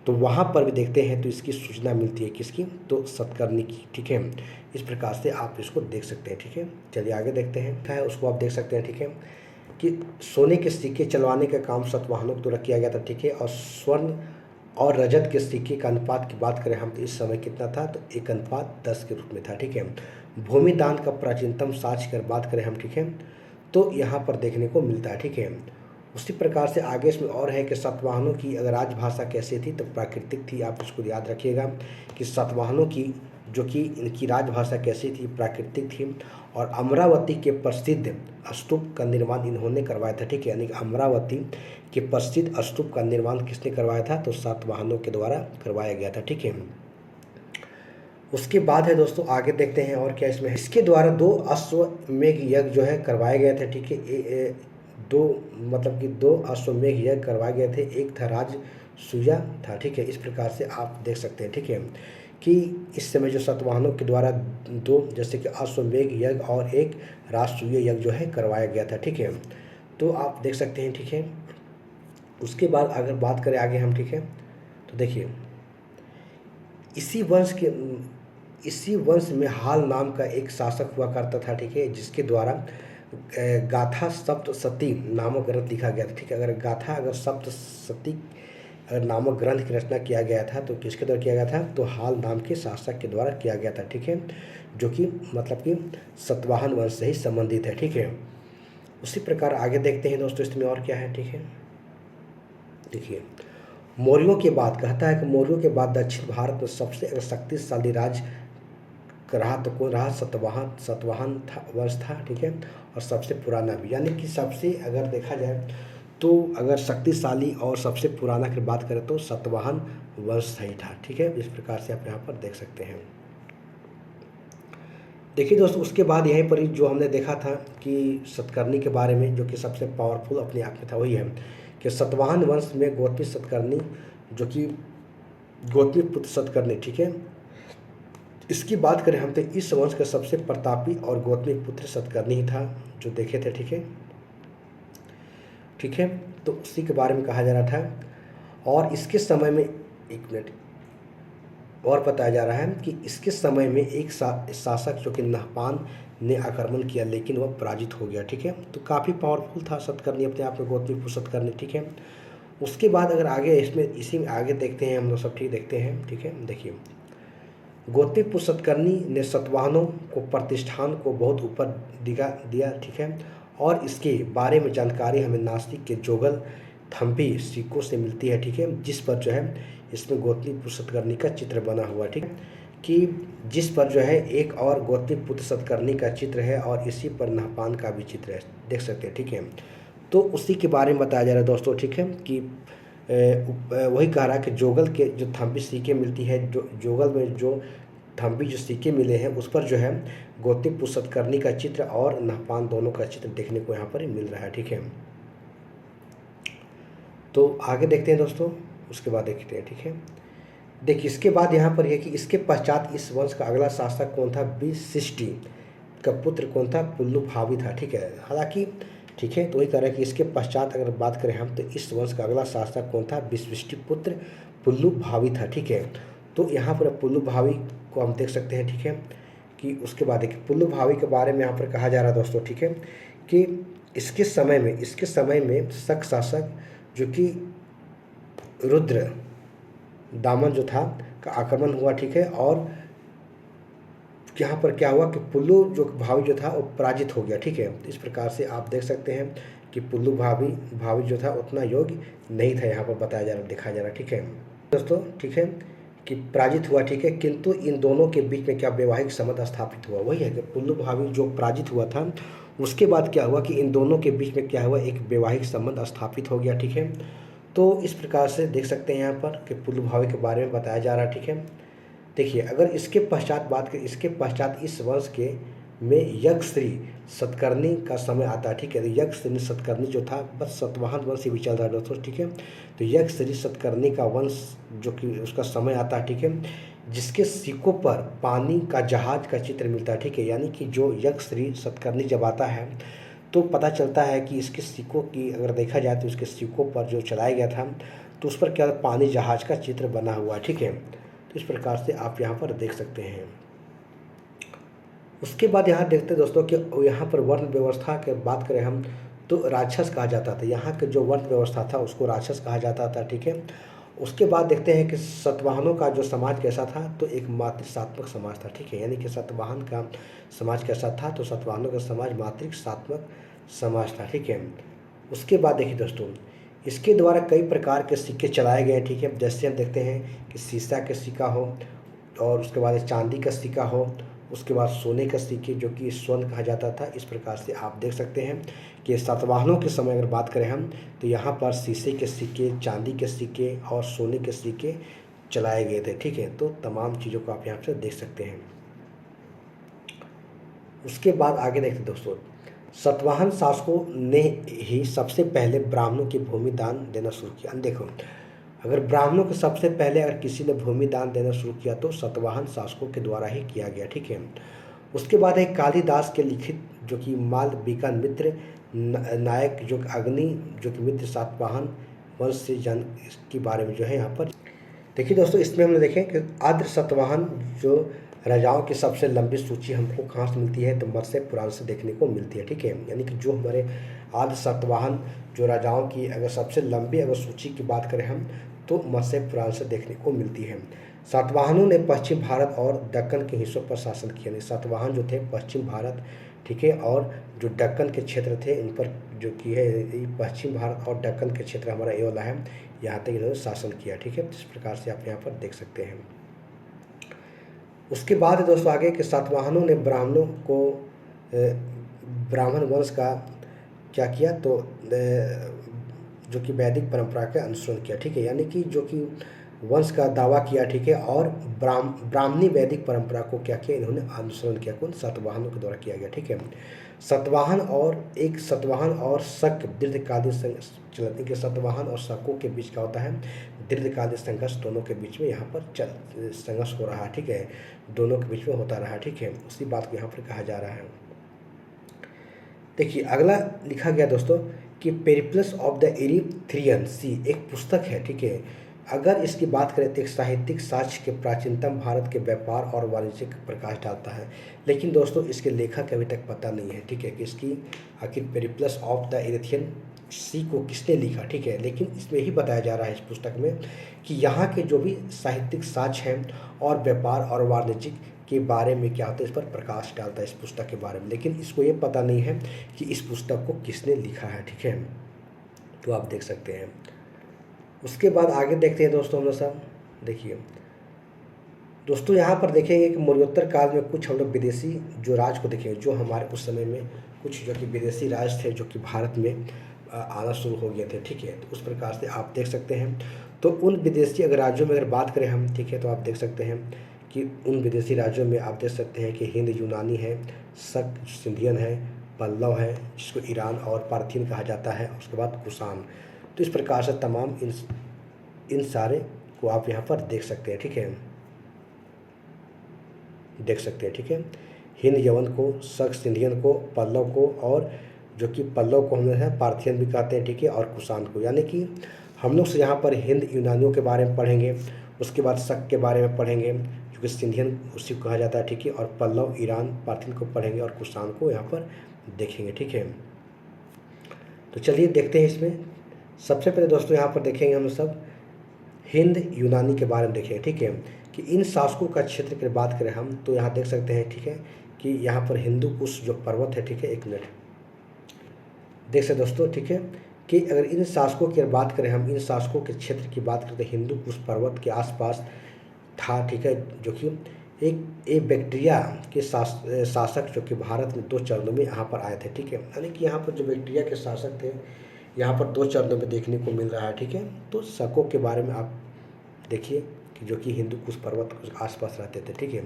तो वहाँ पर भी देखते हैं तो इसकी सूचना मिलती है, किसकी? तो सतकर्णी की, ठीक है। इस प्रकार से आप इसको देख सकते हैं, ठीक है। चलिए आगे देखते हैं, क्या है उसको आप देख सकते हैं, ठीक है, कि सोने के सिक्के चलवाने का काम सातवाहनों के द्वारा किया गया था, ठीक है। और स्वर्ण और रजत के सिक्के का अनुपात की बात करें हम तो इस समय कितना था? तो 1:10 के रूप में था, ठीक है। भूमि दान का प्राचीनतम साक्ष्य की बात करें हम, ठीक है, तो यहाँ पर देखने को मिलता है, ठीक है। उसी प्रकार से आगे इसमें और है कि सातवाहनों की अगर राजभाषा कैसे थी? तो प्राकृतिक थी। आप इसको याद रखिएगा कि सातवाहनों की जो कि इनकी राजभाषा कैसी थी? प्राकृतिक थी। और अमरावती के प्रसिद्ध स्तूप का निर्माण इन्होंने करवाया था, ठीक है। यानी कि अमरावती के प्रसिद्ध स्तूप का निर्माण किसने करवाया था? तो सातवाहनों के द्वारा करवाया गया था, ठीक है। उसके बाद है दोस्तों, आगे देखते हैं और क्या इसमें है। इसके द्वारा 2 अश्वमेध यज्ञ जो है करवाए गए थे, ठीक है। दो मतलब कि 2 अश्वमेध यज्ञ करवाए गए थे। एक था राजसूया था, ठीक है। इस प्रकार से आप देख सकते हैं, ठीक है, कि इस समय जो सातवाहनों के द्वारा 2 जैसे कि अश्वमेध यज्ञ और एक राजसूय यज्ञ जो है करवाया गया था, ठीक है। तो आप देख सकते हैं, ठीक है। उसके बाद अगर बात करें आगे हम, ठीक है, तो देखिए इसी वंश में हाल नाम का एक शासक हुआ करता था, ठीक है, जिसके द्वारा गाथा सप्तशती नामक ग्रंथ लिखा गया था, ठीक है। अगर सप्तशती अगर नामक ग्रंथ की रचना किया गया था तो किसके द्वारा किया गया था? तो हाल नाम के शासक के द्वारा किया गया था, ठीक है, जो कि मतलब कि सतवाहन वंश से ही संबंधित है, ठीक है। उसी प्रकार आगे देखते हैं दोस्तों इसमें और क्या है, ठीक है। देखिए मौर्यों के बाद कहता है कि मौर्यों के बाद दक्षिण भारत में सबसे शक्तिशाली राज्य रहा तो कौन रहा? सतवाहन था, वंश था, ठीक है। और सबसे पुराना भी, यानी कि सबसे अगर देखा जाए तो अगर शक्तिशाली और सबसे पुराना की बात करें तो सतवाहन वंश सही था, ठीक है। इस प्रकार से आप यहाँ पर देख सकते हैं। देखिए दोस्तों उसके बाद यहीं पर ही जो हमने देखा था कि सतकर्णी के बारे में, जो कि सबसे पावरफुल अपने आप में था, वही है कि सतवाहन वंश में गौतमी सतकर्णी, जो कि गौतमी पुत्र सतकर्णी, ठीक है, इसकी बात करें हम तो इस वंश का सबसे प्रतापी और गौतमी पुत्र सतकर्णी ही था, जो देखे थे, ठीक है, ठीक है। तो उसी के बारे में कहा जा रहा था। और इसके समय में, एक मिनट और बताया जा रहा है कि इसके समय में एक शासक जो कि नहपान ने आक्रमण किया, लेकिन वह पराजित हो गया, ठीक है। तो काफ़ी पावरफुल था सतकर्णी अपने आप में, गौतमी पुत्र सतकर्णी, ठीक है। उसके बाद अगर आगे इसमें इसी में आगे देखते हैं हम लोग सब, ठीक देखते हैं, ठीक है। देखिए गौतमी पुत्र सतकर्णी ने सतवाहनों को प्रतिष्ठान को बहुत ऊपर दिया, ठीक है। और इसके बारे में जानकारी हमें नासिक के जोगल थम्बी सिक्कों से मिलती है, ठीक है, जिस पर जो है इसमें गौतमी पुत्र सतकर्णी का चित्र बना हुआ, ठीक है, कि जिस पर जो है एक और गौतमी पुत्र सतकर्णी का चित्र है और इसी पर नहपान का भी चित्र है, देख सकते हैं, ठीक है। तो उसी के बारे में बताया जा रहा है दोस्तों, ठीक है, कि वही कह रहा है कि जोगल के जो थम्बी सिक्के मिलती है, जो जोगल में जो थम्बी जो सिक्के मिले हैं उस पर जो है गौतमी पुत्र सतकर्णी का चित्र और नहपान दोनों का चित्र देखने को यहाँ पर मिल रहा है, ठीक है। तो आगे देखते हैं दोस्तों, उसके बाद देखते हैं, ठीक है। देखिए इसके बाद यहाँ पर है कि इसके पश्चात इस वंश का अगला शासक कौन था? विशिष्टि का पुत्र कौन था? पुलुभावी था, ठीक है। हालांकि ठीक है, तो वही कह रहे हैं कि इसके पश्चात अगर बात करें हम तो इस वंश का अगला शासक कौन था? विशिष्टि पुत्र पुलुभावी था, ठीक है। तो यहाँ पर पुलुभावी को हम देख सकते हैं, ठीक है, कि उसके बाद देखिए पुलुभावी के बारे में यहाँ पर कहा जा रहा है दोस्तों, ठीक है, कि इसके समय में शक शासक जो कि रुद्र दामन जो था का आक्रमण हुआ, ठीक है। और यहाँ पर क्या हुआ कि पुल्लू जो भावी जो था वो पराजित हो गया, ठीक है। इस प्रकार से आप देख सकते हैं कि पुल्लू भावी जो था उतना योग्य नहीं था, यहाँ पर बताया जा रहा, दिखाया जा रहा, ठीक है दोस्तों, ठीक है, कि पराजित हुआ, ठीक है। किंतु इन दोनों के बीच में क्या वैवाहिक संबंध स्थापित हुआ? वही है कि पुल्लू भावी जो पराजित हुआ था उसके बाद क्या हुआ कि इन दोनों के बीच में क्या हुआ? एक वैवाहिक संबंध स्थापित हो गया, ठीक है। तो इस प्रकार से देख सकते हैं यहाँ पर कि पुलुभावी के बारे में बताया जा रहा है, ठीक है। देखिए अगर इसके पश्चात बात करें, इसके पश्चात इस वंश के में यज्ञश्री सतकर्णी का समय आता है, ठीक है। तो यज्ञश्री सतकर्णी जो था बस सातवाहन वंश ही भी चल रहा है दोस्तों, ठीक है। तो यज्ञश्री सतकर्णी का वंश जो कि उसका समय आता है, ठीक है, जिसके सिक्कों पर पानी का जहाज का चित्र मिलता है, ठीक है। यानी कि जो यज्ञश्री सतकर्णी जब आता है तो पता चलता है कि इसके सिक्कों की अगर देखा जाए तो इसके सिक्कों पर जो चलाया गया था तो उस पर क्या पानी जहाज का चित्र बना हुआ है, ठीक है। तो इस प्रकार से आप यहाँ पर देख सकते हैं। उसके बाद यहाँ देखते हैं दोस्तों कि यहाँ पर वर्ण व्यवस्था की बात करें हम तो राक्षस कहा जाता था। यहाँ के जो वर्ण व्यवस्था था उसको राक्षस कहा जाता था, ठीक है। उसके बाद देखते हैं कि सातवाहनों का जो समाज कैसा था, तो एक मातृसात्मक समाज था, ठीक है। यानी कि सातवाहन का समाज कैसा था, तो सातवाहनों का समाज मातृसात्मक समाज था, ठीक है। उसके बाद देखिए दोस्तों, इसके द्वारा कई प्रकार के सिक्के चलाए गए, ठीक है। जैसे हम देखते हैं कि शीशा के सिक्का हो, और उसके बाद चांदी का सिक्का हो, उसके बाद सोने का सिक्के जो कि स्वर्ण कहा जाता था। इस प्रकार से आप देख सकते हैं कि सातवाहनों के समय अगर बात करें हम तो यहाँ पर शीशे के सिक्के, चांदी के सिक्के और सोने के सिक्के चलाए गए थे, ठीक है। तो तमाम चीज़ों को आप यहाँ से देख सकते हैं। उसके बाद आगे देखते हैं दोस्तों, सातवाहन शासकों ने ही सबसे पहले ब्राह्मणों की भूमि दान देना शुरू किया। देखो, अगर ब्राह्मणों को सबसे पहले अगर किसी ने भूमि दान देना शुरू किया तो सातवाहन शासकों के द्वारा ही किया गया, ठीक है। उसके बाद एक कालिदास के लिखित जो कि मालविका मित्र नायक जो अग्नि जो कि मित्र सातवाहन वंश से जन इसके बारे में जो है यहाँ पर देखिए दोस्तों, इसमें हमने देखें कि आद्र सातवाहन जो राजाओं की सबसे लंबी सूची हमको कहाँ से मिलती है, तो मत्स्य पुराण से देखने को मिलती है, ठीक है। यानी कि जो हमारे आद्र सातवाहन जो राजाओं की अगर सबसे लंबी अगर सूची की बात करें हम तो मत्स्य पुराण से देखने को मिलती है। सातवाहनों ने पश्चिम भारत और दक्कन के हिस्सों पर शासन किया। नहीं, सातवाहन जो थे पश्चिम भारत, ठीक है, और जो दक्कन के क्षेत्र थे इन पर जो की है पश्चिम भारत और दक्कन के क्षेत्र हमारा ये वाला है, यहाँ तक इन्होंने शासन किया, ठीक है। इस प्रकार से आप यहाँ पर देख सकते हैं। उसके बाद दोस्तों आगे कि सातवाहनों ने ब्राह्मणों को ब्राह्मण वंश का क्या किया, तो जो कि वैदिक परंपरा का अनुसरण किया, ठीक है। यानी कि जो कि वंश का दावा किया, ठीक है, और ब्राह्मणी वैदिक परंपरा को क्या किया, इन्होंने अनुसरण किया। कौन? सातवाहनों के द्वारा किया गया, ठीक है। सातवाहन और शक दीर्घकालीन चलने के सातवाहन और शकों के बीच क्या होता है, दीर्घकालीन संघर्ष दोनों के बीच में यहाँ पर संघर्ष हो रहा है, ठीक है, दोनों के बीच में होता रहा, ठीक है। उसी बात को यहाँ पर कहा जा रहा है। देखिए अगला लिखा गया दोस्तों कि पेरिप्लस ऑफ द इरिथ्रियन सी एक पुस्तक है, ठीक है। अगर इसकी बात करें तो एक साहित्यिक साक्ष्य के प्राचीनतम भारत के व्यापार और वाणिज्य का प्रकाश डालता है। लेकिन दोस्तों इसके लेखक अभी तक पता नहीं है, ठीक है, कि इसकी आखिर पेरिप्लस ऑफ द इरिथ्रियन सी को किसने लिखा, ठीक है। लेकिन इसमें ही बताया जा रहा है इस पुस्तक में कि यहाँ के जो भी साहित्यिक साक्ष्य हैं और व्यापार और वाणिज्य के बारे में क्या होता है, इस पर प्रकाश डालता है इस पुस्तक के बारे में। लेकिन इसको ये पता नहीं है कि इस पुस्तक को किसने लिखा है, ठीक है। तो आप देख सकते हैं। उसके बाद आगे देखते हैं दोस्तों हम लोग सब। देखिए दोस्तों यहाँ पर देखेंगे कि मौर्योत्तर काल में कुछ हम लोग विदेशी जो राज को देखेंगे, जो हमारे उस समय में कुछ जो कि विदेशी राज थे जो कि भारत में आना शुरू हो गए थे, ठीक है। तो उस प्रकार से आप देख सकते हैं। तो उन विदेशी अगर राज्यों में अगर बात करें हम, ठीक है, तो आप देख सकते हैं कि उन विदेशी राज्यों में आप देख सकते हैं कि हिंद यूनानी है, शक सिंधियन है, पल्लव है जिसको ईरान और पारथीन कहा जाता है, उसके बाद कुषाण। तो इस प्रकार से तमाम इन सारे को आप यहाँ पर देख सकते हैं, ठीक है, देख सकते हैं, ठीक है। हिंद यवन को, शक सिंधियन को, पल्लव को, और जो कि पल्लव को हम है पार्थियन भी कहते हैं, ठीक है, और कुषाण को। यानी कि हम लोग से यहाँ पर हिंद यूनानियों के बारे में पढ़ेंगे, उसके बाद शक के बारे में पढ़ेंगे जो कि सिंधियन उसी को कहा जाता है, ठीक है, और पल्लव ईरान पार्थियन को पढ़ेंगे और कुषाण को यहाँ पर देखेंगे, ठीक है। तो चलिए देखते हैं इसमें। सबसे पहले दोस्तों यहाँ पर देखेंगे हम सब हिंद यूनानी के बारे में देखेंगे, ठीक है, कि इन शासकों का क्षेत्र की बात करें हम तो यहाँ देख सकते हैं, ठीक है, कि यहाँ पर हिंदू कुश जो पर्वत है, ठीक है, एक मिनट देख सकते दोस्तों, ठीक है, कि अगर इन शासकों की बात करें हम, इन शासकों के क्षेत्र की बात करते हिंदू कुश पर्वत के आसपास था, ठीक है, जो कि एक बैक्टीरिया के शासक जो कि भारत में 2 चरणों में यहाँ पर आए थे, ठीक है। यानी कि यहाँ पर जो बैक्टीरिया के शासक थे यहाँ पर 2 चरणों में देखने को मिल रहा है, ठीक है। तो शकों के बारे में आप देखिए कि जो कि हिंदू कुश पर्वत के आसपास रहते थे, ठीक है।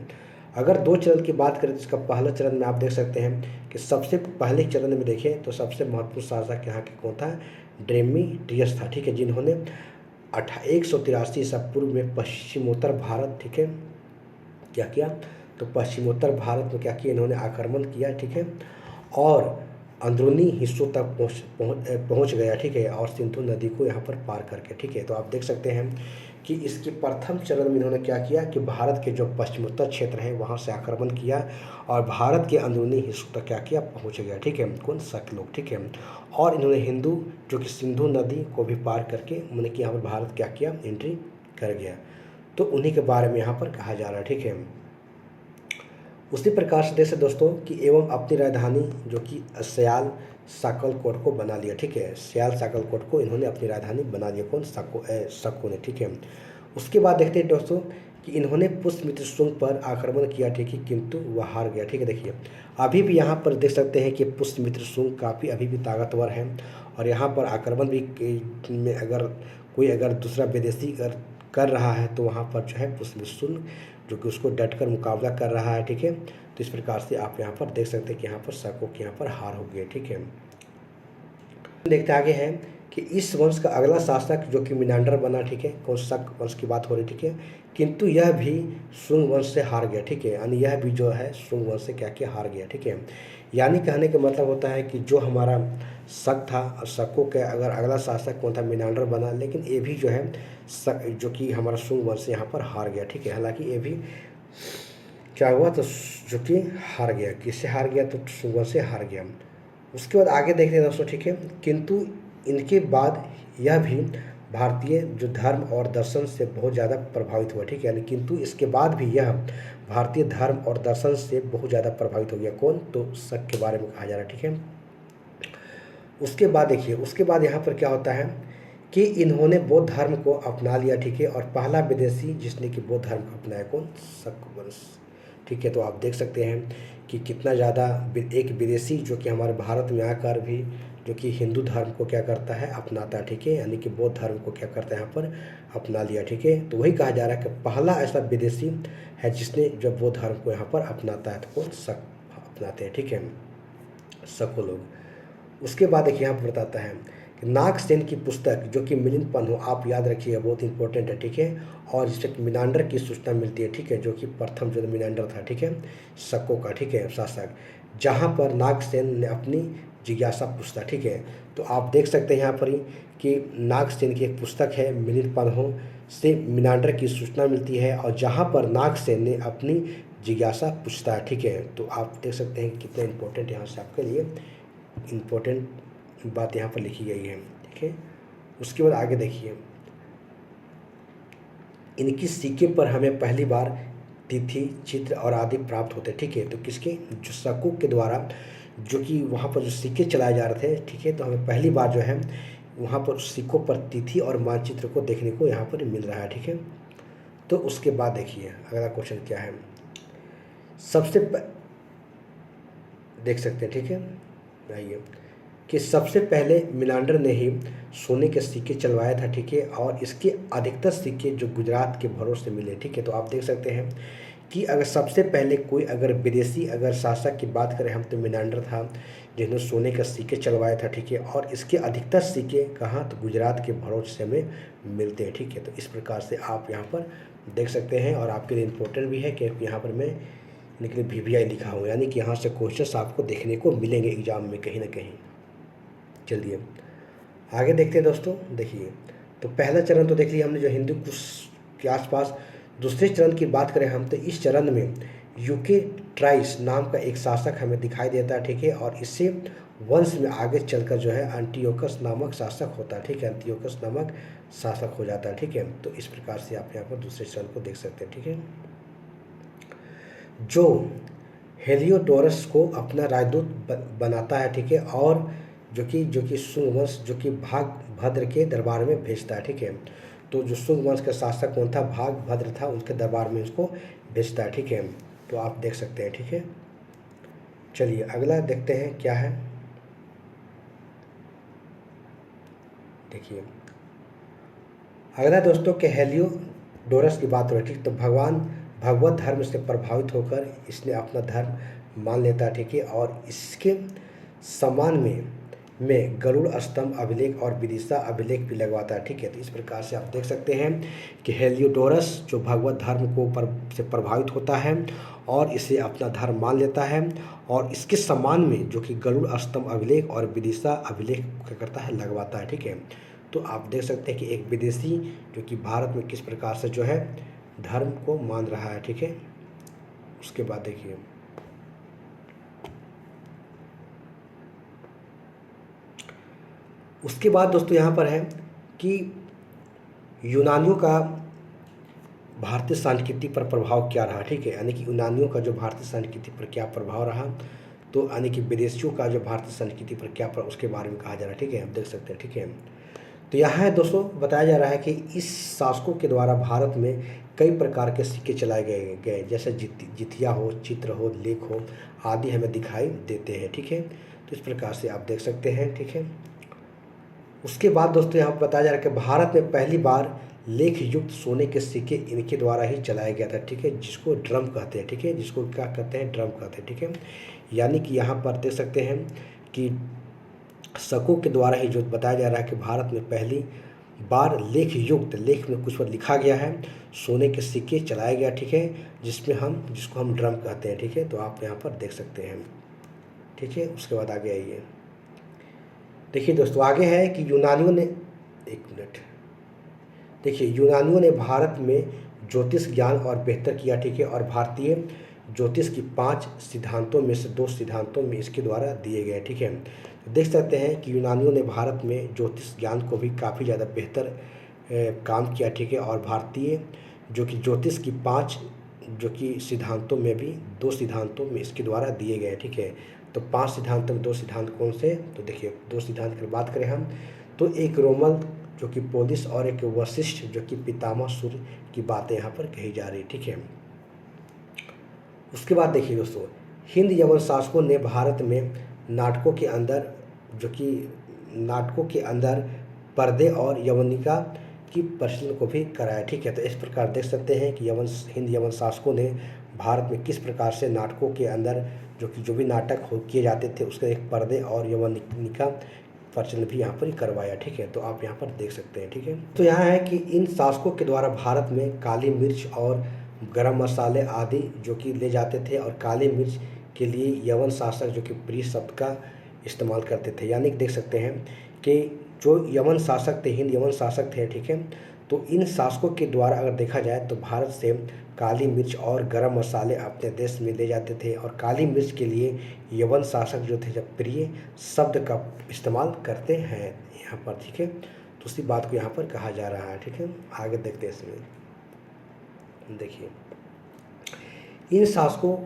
अगर 2 चरण की बात करें तो इसका पहला चरण में आप देख सकते हैं कि सबसे पहले चरण में देखें तो सबसे महत्वपूर्ण शासक यहाँ के कौन था, डेमेट्रियस था, ठीक है, जिन्होंने 183 ईसा पूर्व में पश्चिमोत्तर भारत, ठीक है, क्या किया, तो पश्चिमोत्तर भारत में क्या किया, इन्होंने आक्रमण किया, ठीक है, और अंदरूनी हिस्सों तक पहुँच गया, ठीक है, और सिंधु नदी को यहाँ पर पार करके, ठीक है। तो आप देख सकते हैं कि इसके प्रथम चरण में इन्होंने क्या किया कि भारत के जो पश्चिमोत्तर क्षेत्र हैं वहाँ से आक्रमण किया और भारत के अंदरूनी हिस्सों तक क्या किया, पहुँच गया, ठीक है, कौन, शक लोग, ठीक है। और इन्होंने हिंदू जो कि सिंधु नदी को भी पार करके उन्होंने कि यहाँ पर भारत क्या किया, एंट्री कर गया। तो उन्हीं के बारे में यहाँ पर कहा जा रहा है, ठीक है। उसी प्रकार से देख दोस्तों कि एवं अपनी राजधानी जो कि सयाल साकलकोट को बना लिया, ठीक है, सयाल साकलकोट को इन्होंने अपनी राजधानी बना लिया, कौन, शको ने, ठीक है। उसके बाद देखते हैं दोस्तों कि इन्होंने पुष्यमित्र शुंग पर आक्रमण किया, ठीक है, किंतु वह हार गया, ठीक है। देखिए अभी भी यहाँ पर देख सकते हैं कि पुष्यमित्र शुंग काफ़ी अभी भी ताकतवर है और यहाँ पर आक्रमण भी में अगर कोई दूसरा विदेशी कर रहा है तो वहाँ पर जो है पुष्यमित्र शुंग जो कि उसको डटकर मुकाबला कर रहा है, ठीक है। तो इस प्रकार से आप यहाँ पर देख सकते हैं कि यहाँ पर शको की यहाँ पर हार हो गई, ठीक है। देखते आगे हैं कि इस वंश का अगला शासक जो कि मिनांडर बना, ठीक है, कौन, शक वंश की बात हो रही, ठीक है, किंतु यह भी शुंग वंश से हार गया, ठीक है, यानी यह भी जो है शुंग वंश से क्या किया, हार गया, ठीक है। यानी कहने का मतलब होता है कि जो हमारा शक था और शको के अगर अगला शासक कौन था, मिनांडर बना, लेकिन ये भी जो है जो कि हमारा शुंग वंश से यहाँ पर हार गया, ठीक है। हालांकि ये भी क्या हुआ, तो जो कि हार गया, किससे हार गया, तो शुंग वंश से हार गया। उसके बाद आगे देखते हैं दोस्तों, ठीक है, किंतु इनके बाद यह भी भारतीय जो धर्म और दर्शन से बहुत ज़्यादा प्रभावित हुआ, ठीक है, यानी किंतु इसके बाद भी यह भारतीय धर्म और दर्शन से बहुत ज़्यादा प्रभावित हो गया, कौन, तो शक के बारे में कहा जा रहा है, ठीक है। उसके बाद देखिए, उसके बाद यहाँ पर क्या होता है कि इन्होंने बौद्ध धर्म को अपना लिया, ठीक है, और पहला विदेशी जिसने कि बौद्ध धर्म को अपनाया, कौन, शक वंश, ठीक है। तो आप देख सकते हैं कि कितना ज़्यादा एक विदेशी जो कि हमारे भारत में आकर भी जो कि हिंदू धर्म को क्या करता है, अपनाता है, ठीक है, यानी कि बौद्ध धर्म को क्या करता है, यहाँ पर अपना लिया, ठीक है। तो वही कहा जा रहा है कि पहला ऐसा विदेशी है जिसने जब बौद्ध धर्म को यहाँ पर अपनाता है, तो कौन, शक अपनाते हैं, ठीक है, शको लोग। उसके बाद देखिए यहाँ पर बताता है कि नागसेन की पुस्तक जो कि मिलिंद पन्ह, आप याद रखिएगा, बहुत इंपॉर्टेंट है, ठीक है, और जिससे मिनांडर की सूचना मिलती है, ठीक है, जो कि प्रथम जो मिनांडर था, ठीक है, शको का, ठीक है, शासक, जहाँ पर नागसेन ने अपनी जिज्ञासा पूछता, ठीक है। तो आप देख सकते हैं यहाँ पर ही कि नागसेन की एक पुस्तक है मिलिंद पन्ह से मिनांडर की सूचना मिलती है और जहाँ पर नागसेन ने अपनी जिज्ञासा पूछता है, ठीक है। तो आप देख सकते हैं कितना इंपॉर्टेंट यहाँ से आपके लिए इम्पोर्टेंट बात यहाँ पर लिखी गई है, ठीक है। उसके बाद आगे देखिए, इनकी सिक्के पर हमें पहली बार तिथि, चित्र और आदि प्राप्त होते, ठीक है। तो किसके, जो शको के द्वारा जो कि वहाँ पर जो सिक्के चलाए जा रहे थे, ठीक है, तो हमें पहली बार जो है वहाँ पर सिक्कों पर तिथि और मानचित्र को देखने को यहाँ पर मिल रहा है, ठीक है। तो उसके बाद देखिए अगला क्वेश्चन क्या है, देख सकते हैं, ठीक है, आइए, कि सबसे पहले मिनांडर ने ही सोने के सिक्के चलवाया था, ठीक है, और इसके अधिकतर सिक्के जो गुजरात के भरोसे मिले, ठीक है। तो आप देख सकते हैं कि अगर सबसे पहले कोई अगर विदेशी अगर शासक की बात करें हम, तो मिनांडर था जिन्होंने सोने के सिक्के चलवाया था, ठीक है, और इसके अधिकतर सिक्के कहाँ, तो गुजरात के भरोसे में मिलते हैं, ठीक है। तो इस प्रकार से आप यहाँ पर देख सकते हैं और आपके लिए इम्पोर्टेंट भी है क्योंकि यहाँ पर मैं लेकिन VVI लिखा हुआ, यानी कि यहाँ से क्वेश्चंस आपको देखने को मिलेंगे एग्जाम में कहीं ना कहीं। चलिए आगे देखते हैं दोस्तों, देखिए तो पहला चरण तो देख लिया हमने जो हिंदू कुश के आसपास। दूसरे चरण की बात करें हम, तो इस चरण में यूके ट्राइस नाम का एक शासक हमें दिखाई देता है, ठीक है, और इससे वंश में आगे चलकर जो है एंटियोकस नामक शासक होता है, ठीक है, एंटियोकस नामक शासक हो जाता है, ठीक है। तो इस प्रकार से आप यहाँ पर दूसरे चरण को देख सकते हैं, ठीक है। जो हेलियोडोरस को अपना राजदूत बनाता है, ठीक है, और जो कि शुंग वंश जो कि भागभद्र के दरबार में भेजता है, ठीक है। तो जो शुंग वंश का शासक कौन था, भागभद्र था, उनके दरबार में उसको भेजता है, ठीक है। तो आप देख सकते हैं, ठीक है। चलिए अगला देखते हैं क्या है, देखिए अगला दोस्तों के हेलियोडोरस की बात हो रही, ठीक, तो भगवान भगवत धर्म से प्रभावित होकर इसने अपना धर्म मान लेता है, ठीक है। और इसके सम्मान में गरुड़ स्तंभ अभिलेख और विदिशा अभिलेख भी लगवाता है, ठीक है। तो इस प्रकार से आप देख सकते हैं कि हेलियोडोरस जो भगवत धर्म को से प्रभावित होता है और इसे अपना धर्म मान लेता है, और इसके सम्मान में जो कि गरुड़ स्तंभ अभिलेख और विदिशा अभिलेख क्या करता है, लगवाता है, ठीक है। तो आप देख सकते हैं कि एक विदेशी जो कि भारत में किस प्रकार से जो है धर्म को मान रहा है, ठीक है। उसके बाद देखिए, उसके बाद दोस्तों यहाँ पर है कि यूनानियों का भारतीय संस्कृति पर प्रभाव क्या रहा, ठीक है। यानी कि यूनानियों का जो भारतीय संस्कृति पर क्या प्रभाव रहा, तो यानी कि विदेशियों का जो भारतीय संस्कृति पर क्या उसके बारे में कहा जा रहा है, ठीक है। आप देख सकते हैं, ठीक है। तो यहाँ है दोस्तों बताया जा रहा है कि इस शासकों के द्वारा भारत में कई प्रकार के सिक्के चलाए गए जैसे जितिया हो, चित्र हो, लेख हो आदि हमें दिखाई देते हैं, ठीक है। तो इस प्रकार से आप देख सकते हैं, ठीक है। उसके बाद दोस्तों यहाँ पर बताया जा रहा है कि भारत में पहली बार लेख युक्त सोने के सिक्के इनके द्वारा ही चलाया गया था, ठीक है, जिसको ड्रम कहते हैं, ठीक है, जिसको क्या कहते हैं, ड्रम कहते हैं, ठीक है। यानी कि यहाँ पर देख सकते हैं कि शकों के द्वारा ही जो बताया जा रहा है कि भारत में पहली बार लेख युक्त, लेख में कुछ पर लिखा गया है, सोने के सिक्के चलाया गया, ठीक है, जिसको हम ड्रम कहते हैं, ठीक है। तो आप यहाँ पर देख सकते हैं, ठीक है। उसके बाद आगे आइए, देखिए दोस्तों आगे है कि यूनानियों ने, एक मिनट, देखिए यूनानियों ने भारत में ज्योतिष ज्ञान और बेहतर किया, ठीक है, और भारतीय ज्योतिष की 5 सिद्धांतों में से 2 सिद्धांतों में इसके द्वारा दिए गए, ठीक है। तो देख सकते हैं कि यूनानियों ने भारत में ज्योतिष ज्ञान को भी काफ़ी ज़्यादा बेहतर काम किया, ठीक है, और भारतीय जो कि ज्योतिष की 5 जो कि सिद्धांतों में भी 2 सिद्धांतों में इसके द्वारा दिए गए, ठीक है। तो 5 सिद्धांतों में 2 सिद्धांत कौन से, तो देखिए 2 सिद्धांत की बात करें हम तो एक रोमन जो कि पोलिस और एक वशिष्ठ जो कि पितामह सूर्य की बातें यहाँ पर कही जा रही, ठीक है। उसके बाद देखिए दोस्तों, हिंद यवन शासकों ने भारत में नाटकों के अंदर पर्दे और यवनिका की प्रचलन को भी कराया, ठीक है। तो इस प्रकार देख सकते हैं कि हिंद यवन शासकों ने भारत में किस प्रकार से नाटकों के अंदर जो भी नाटक किए जाते थे उसके एक पर्दे और यवनिका प्रचलन भी यहाँ पर ही करवाया, ठीक है। तो आप यहाँ पर देख सकते हैं, ठीक है। तो यहाँ है कि इन शासकों के द्वारा भारत में काली मिर्च और गरम मसाले आदि जो कि ले जाते थे, और काली मिर्च के लिए यवन शासक जो कि प्रिय शब्द का इस्तेमाल करते थे। यानी कि देख सकते हैं कि जो यवन शासक थे, हिंद यवन शासक थे, ठीक है। तो इन शासकों के द्वारा अगर देखा जाए तो भारत से काली मिर्च और गरम मसाले अपने देश में ले जाते थे, और काली मिर्च के लिए यवन शासक जो थे जब प्रिय शब्द का इस्तेमाल करते हैं यहाँ पर, ठीक है। तो उसी बात को यहाँ पर कहा जा रहा है, ठीक है। आगे देखते हैं इसमें, देखिए इन शासकों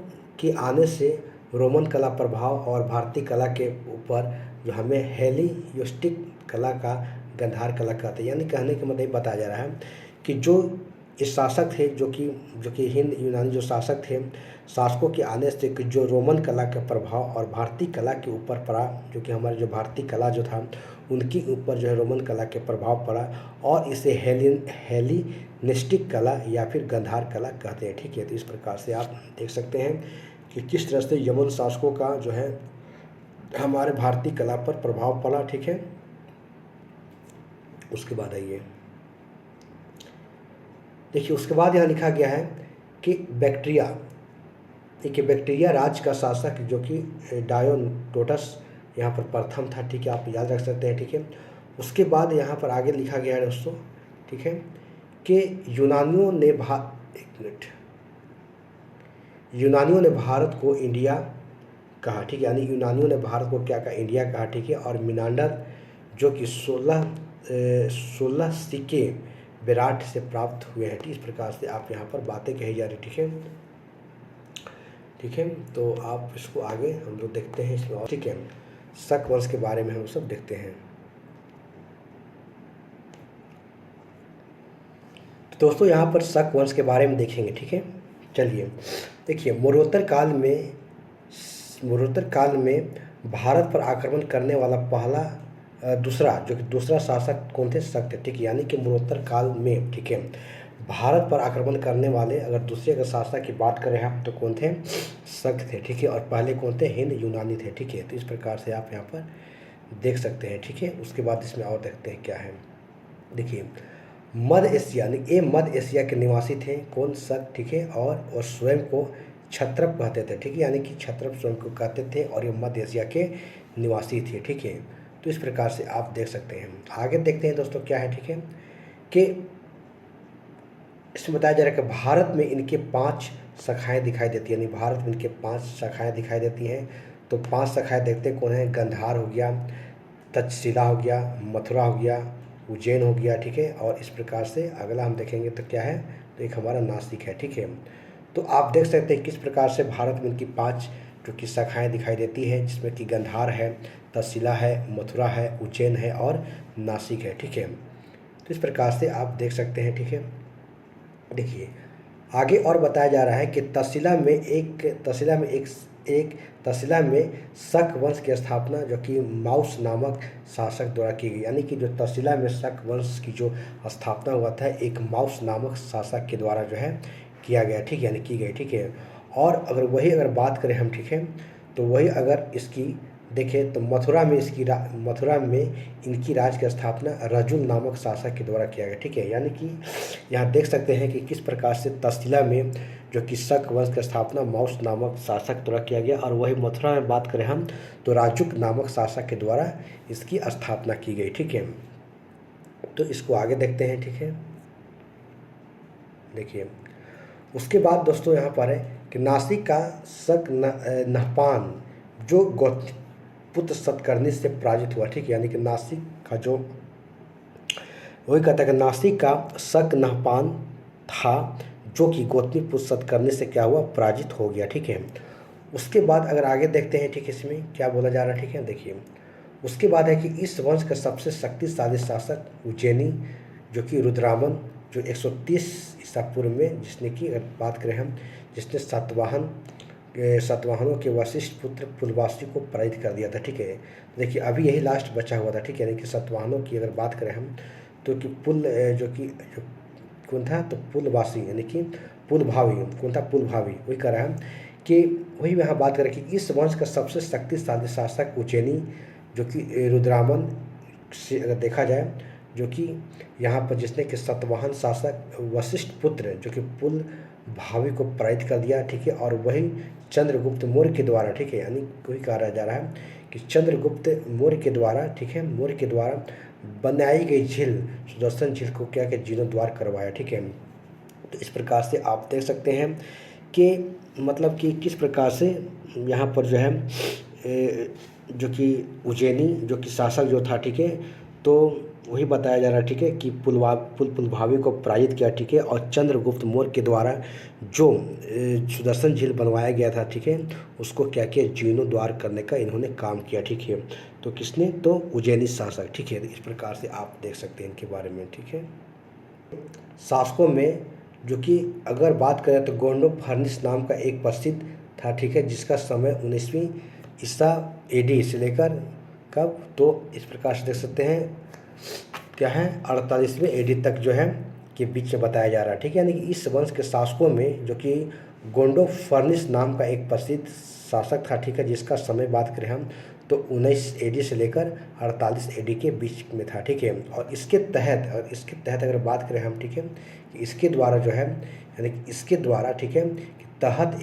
के आने से रोमन कला प्रभाव और भारतीय कला के ऊपर जो हमें हेलियोस्टिक कला का गंधार कला कहते हैं। यानी कहने का मतलब बताया जा रहा है कि जो इस शासक थे जो कि हिंद यूनानी जो शासक थे, शासकों के आने से कि जो रोमन कला का प्रभाव और भारतीय कला के ऊपर पड़ा, जो कि हमारी जो भारतीय कला जो था उनके ऊपर जो है रोमन कला के प्रभाव पड़ा, और इसे हेलिनिस्टिक कला या फिर गंधार कला कहते हैं, ठीक है। तो इस प्रकार से आप देख सकते हैं कि किस तरह से यवन शासकों का जो है हमारे भारतीय कला पर प्रभाव पड़ा, ठीक है। उसके बाद आइए, देखिए उसके बाद यहाँ लिखा गया है कि बैक्ट्रिया, देखिए बैक्ट्रिया राज्य का शासक जो कि डायोडोटस यहाँ पर प्रथम था, ठीक है, आप याद रख सकते हैं, ठीक है। उसके बाद यहाँ पर आगे लिखा गया है दोस्तों, ठीक है, कि यूनानियों ने भारत को इंडिया कहा, ठीक है, यानी यूनानियों ने भारत को क्या कहा, इंडिया कहा, ठीक है। और मिनांडर जो कि 16 सिक्के विराट से प्राप्त हुए हैं, इस प्रकार से आप यहाँ पर बातें कही जा रही, ठीक है, ठीक है। तो आप इसको आगे हम लोग देखते हैं इसमें, और ठीक है, शक वंश के बारे में हम सब देखते हैं। तो दोस्तों यहाँ पर शक वंश के बारे में देखेंगे, ठीक है। चलिए देखिए, मौर्योत्तर काल में भारत पर आक्रमण करने वाला दूसरा शासक कौन थे, शक थे, ठीक है। यानी कि मौर्योत्तर काल में, ठीक है, भारत पर आक्रमण करने वाले अगर दूसरे अगर शासक की बात करें हम तो कौन थे? शक थे, ठीक है। और पहले कौन थे? हिंद यूनानी थे, ठीक है। तो इस प्रकार से आप यहाँ पर देख सकते हैं, ठीक है। उसके बाद इसमें और देखते हैं क्या है। देखिए, मध्य एशिया यानी ये मध्य एशिया के निवासी थे कौन? शक, ठीक है। और स्वयं को क्षत्रप कहते थे, ठीक है। यानी कि क्षत्रप स्वयं को कहते थे और ये मध्य एशिया के निवासी थे, ठीक है। तो इस प्रकार से आप देख सकते हैं। आगे देखते हैं दोस्तों क्या है, ठीक है, कि इसमें बताया जा रहा है कि भारत में इनके 5 शाखाएँ दिखाई देती हैं, यानी भारत में इनके 5 शाखाएँ दिखाई देती हैं। तो 5 शाखाएँ देखते हैं कौन है? गांधार हो गया, तक्षशिला हो गया, मथुरा हो गया, उज्जैन हो गया, ठीक है। और इस प्रकार से अगला हम देखेंगे तो क्या है? तो एक हमारा नासिक है, ठीक है। तो आप देख सकते हैं किस प्रकार से भारत में इनकी 5 जो कि शाखाएँ दिखाई देती हैं, जिसमें कि गांधार है, तक्षशिला है, मथुरा है, उज्जैन है और नासिक है, ठीक है। तो इस प्रकार से आप देख सकते हैं, ठीक है। देखिए, आगे और बताया जा रहा है कि तक्षशिला में शक वंश की स्थापना जो कि माउस नामक शासक द्वारा की गई। यानी कि जो तक्षशिला में शक वंश की जो स्थापना हुआ था एक माउस नामक शासक के द्वारा जो है किया गया, ठीक है, यानी की गई, ठीक है। और अगर बात करें हम, ठीक है, तो वही अगर इसकी देखें तो मथुरा में इनकी राज्य की स्थापना रजुल नामक शासक के द्वारा किया गया, ठीक है। यानी कि यहाँ देख सकते हैं कि किस प्रकार से तक्षशिला में जो कि शक वंश की स्थापना माउस नामक शासक द्वारा किया गया, और वही मथुरा में बात करें हम तो राजुक नामक शासक के द्वारा इसकी स्थापना की गई, ठीक है। तो इसको आगे देखते हैं, ठीक है। देखिए, उसके बाद दोस्तों यहाँ पर है कि नासिक का शक नहपान जो गौतमपुत्र सतकर्णी से पराजित हुआ, ठीक है। यानी कि नासिक का जो वही कहता है कि नासिक का शक नहपान था जो कि गौतमीपुत्र सतकर्णी से क्या हुआ? पराजित हो गया, ठीक है। उसके बाद अगर आगे देखते हैं, ठीक है, इसमें क्या बोला जा रहा है, ठीक है। देखिए, उसके बाद है कि इस वंश का सबसे शक्तिशाली शासक उज्जैनी जो कि रुद्रामन जो 130 ईसा पूर्व में जिसने की अगर बात करें हम जिसने सातवाहनों के वशिष्ठ पुत्र पुलवासी को पराजित कर दिया था, ठीक है। देखिए, अभी यही लास्ट बचा हुआ था, ठीक है। यानी कि सातवाहनों की अगर बात करें हम तो कि जो कौन था? तो पुलवासी यानी कि पुलभावी कौन था? पुलभावी। वही कह रहा है कि वही यहाँ बात करें कि इस वंश का सबसे शक्तिशाली शासक उज्जैनी जो कि रुद्रामन से अगर देखा जाए जो कि यहाँ पर जिसने कि सतवाहन शासक वशिष्ठ पुत्र जो कि पुलभावी को पराजित कर दिया, ठीक है। और वही चंद्रगुप्त मौर्य के द्वारा, ठीक है, यानी वही कहा जा रहा है कि चंद्रगुप्त मौर्य के द्वारा, ठीक है, मौर्य के द्वारा बनाई गई झील सुदर्शन झील को क्या कि जीर्णोद्धार करवाया, ठीक है। तो इस प्रकार से आप देख सकते हैं कि मतलब कि किस प्रकार से यहाँ पर जो है जो कि उज्जैनी जो कि शासक जो था, ठीक है, तो वही बताया जा रहा है, ठीक है, कि पुलभावी को पराजित किया, ठीक है। और चंद्रगुप्त मौर्य के द्वारा जो सुदर्शन झील बनवाया गया था, ठीक है, उसको क्या किया? जीर्णोद्धार करने का इन्होंने काम किया, ठीक है। तो किसने? तो उज्जैनी शासक, ठीक है। इस प्रकार से आप देख सकते हैं इनके बारे में, ठीक है। शासकों में जो कि अगर बात करें तो गोंडोफर्निस नाम का एक प्रसिद्ध था, ठीक है, जिसका समय 19वीं ईसा AD से लेकर कब? तो इस प्रकार से देख सकते हैं क्या है 48वें AD तक जो है के बीच में बताया जा रहा है, ठीक है। यानी कि इस वंश के शासकों में जो कि गोंडोफर्निस नाम का एक प्रसिद्ध शासक था, ठीक है, जिसका समय बात करें हम तो 19 AD से लेकर 48 AD के बीच में था, ठीक है। और इसके तहत अगर बात करें हम, ठीक है, कि इसके द्वारा जो है यानी कि इसके द्वारा, ठीक है, कि तहत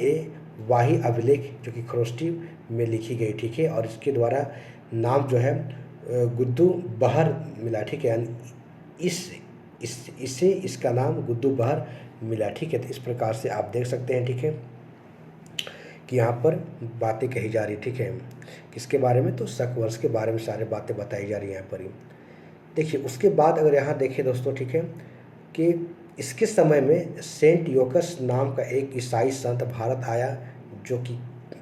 वाही अभिलेख जो कि खरोष्टी में लिखी गई, ठीक है। और इसके द्वारा नाम जो है गुद्दू बहर मिला, ठीक है। यानी इससे इसका नाम गुद्दू बहर मिला, ठीक है। तो इस प्रकार से आप देख सकते हैं, ठीक है, कि यहाँ पर बातें कही जा रही, ठीक है, किसके बारे में? तो शक वंश के बारे में सारी बातें बताई जा रही हैं यहाँ पर ही। देखिए, उसके बाद अगर यहाँ देखें दोस्तों, ठीक है, कि इसके समय में सेंट योकस नाम का एक ईसाई संत भारत आया जो कि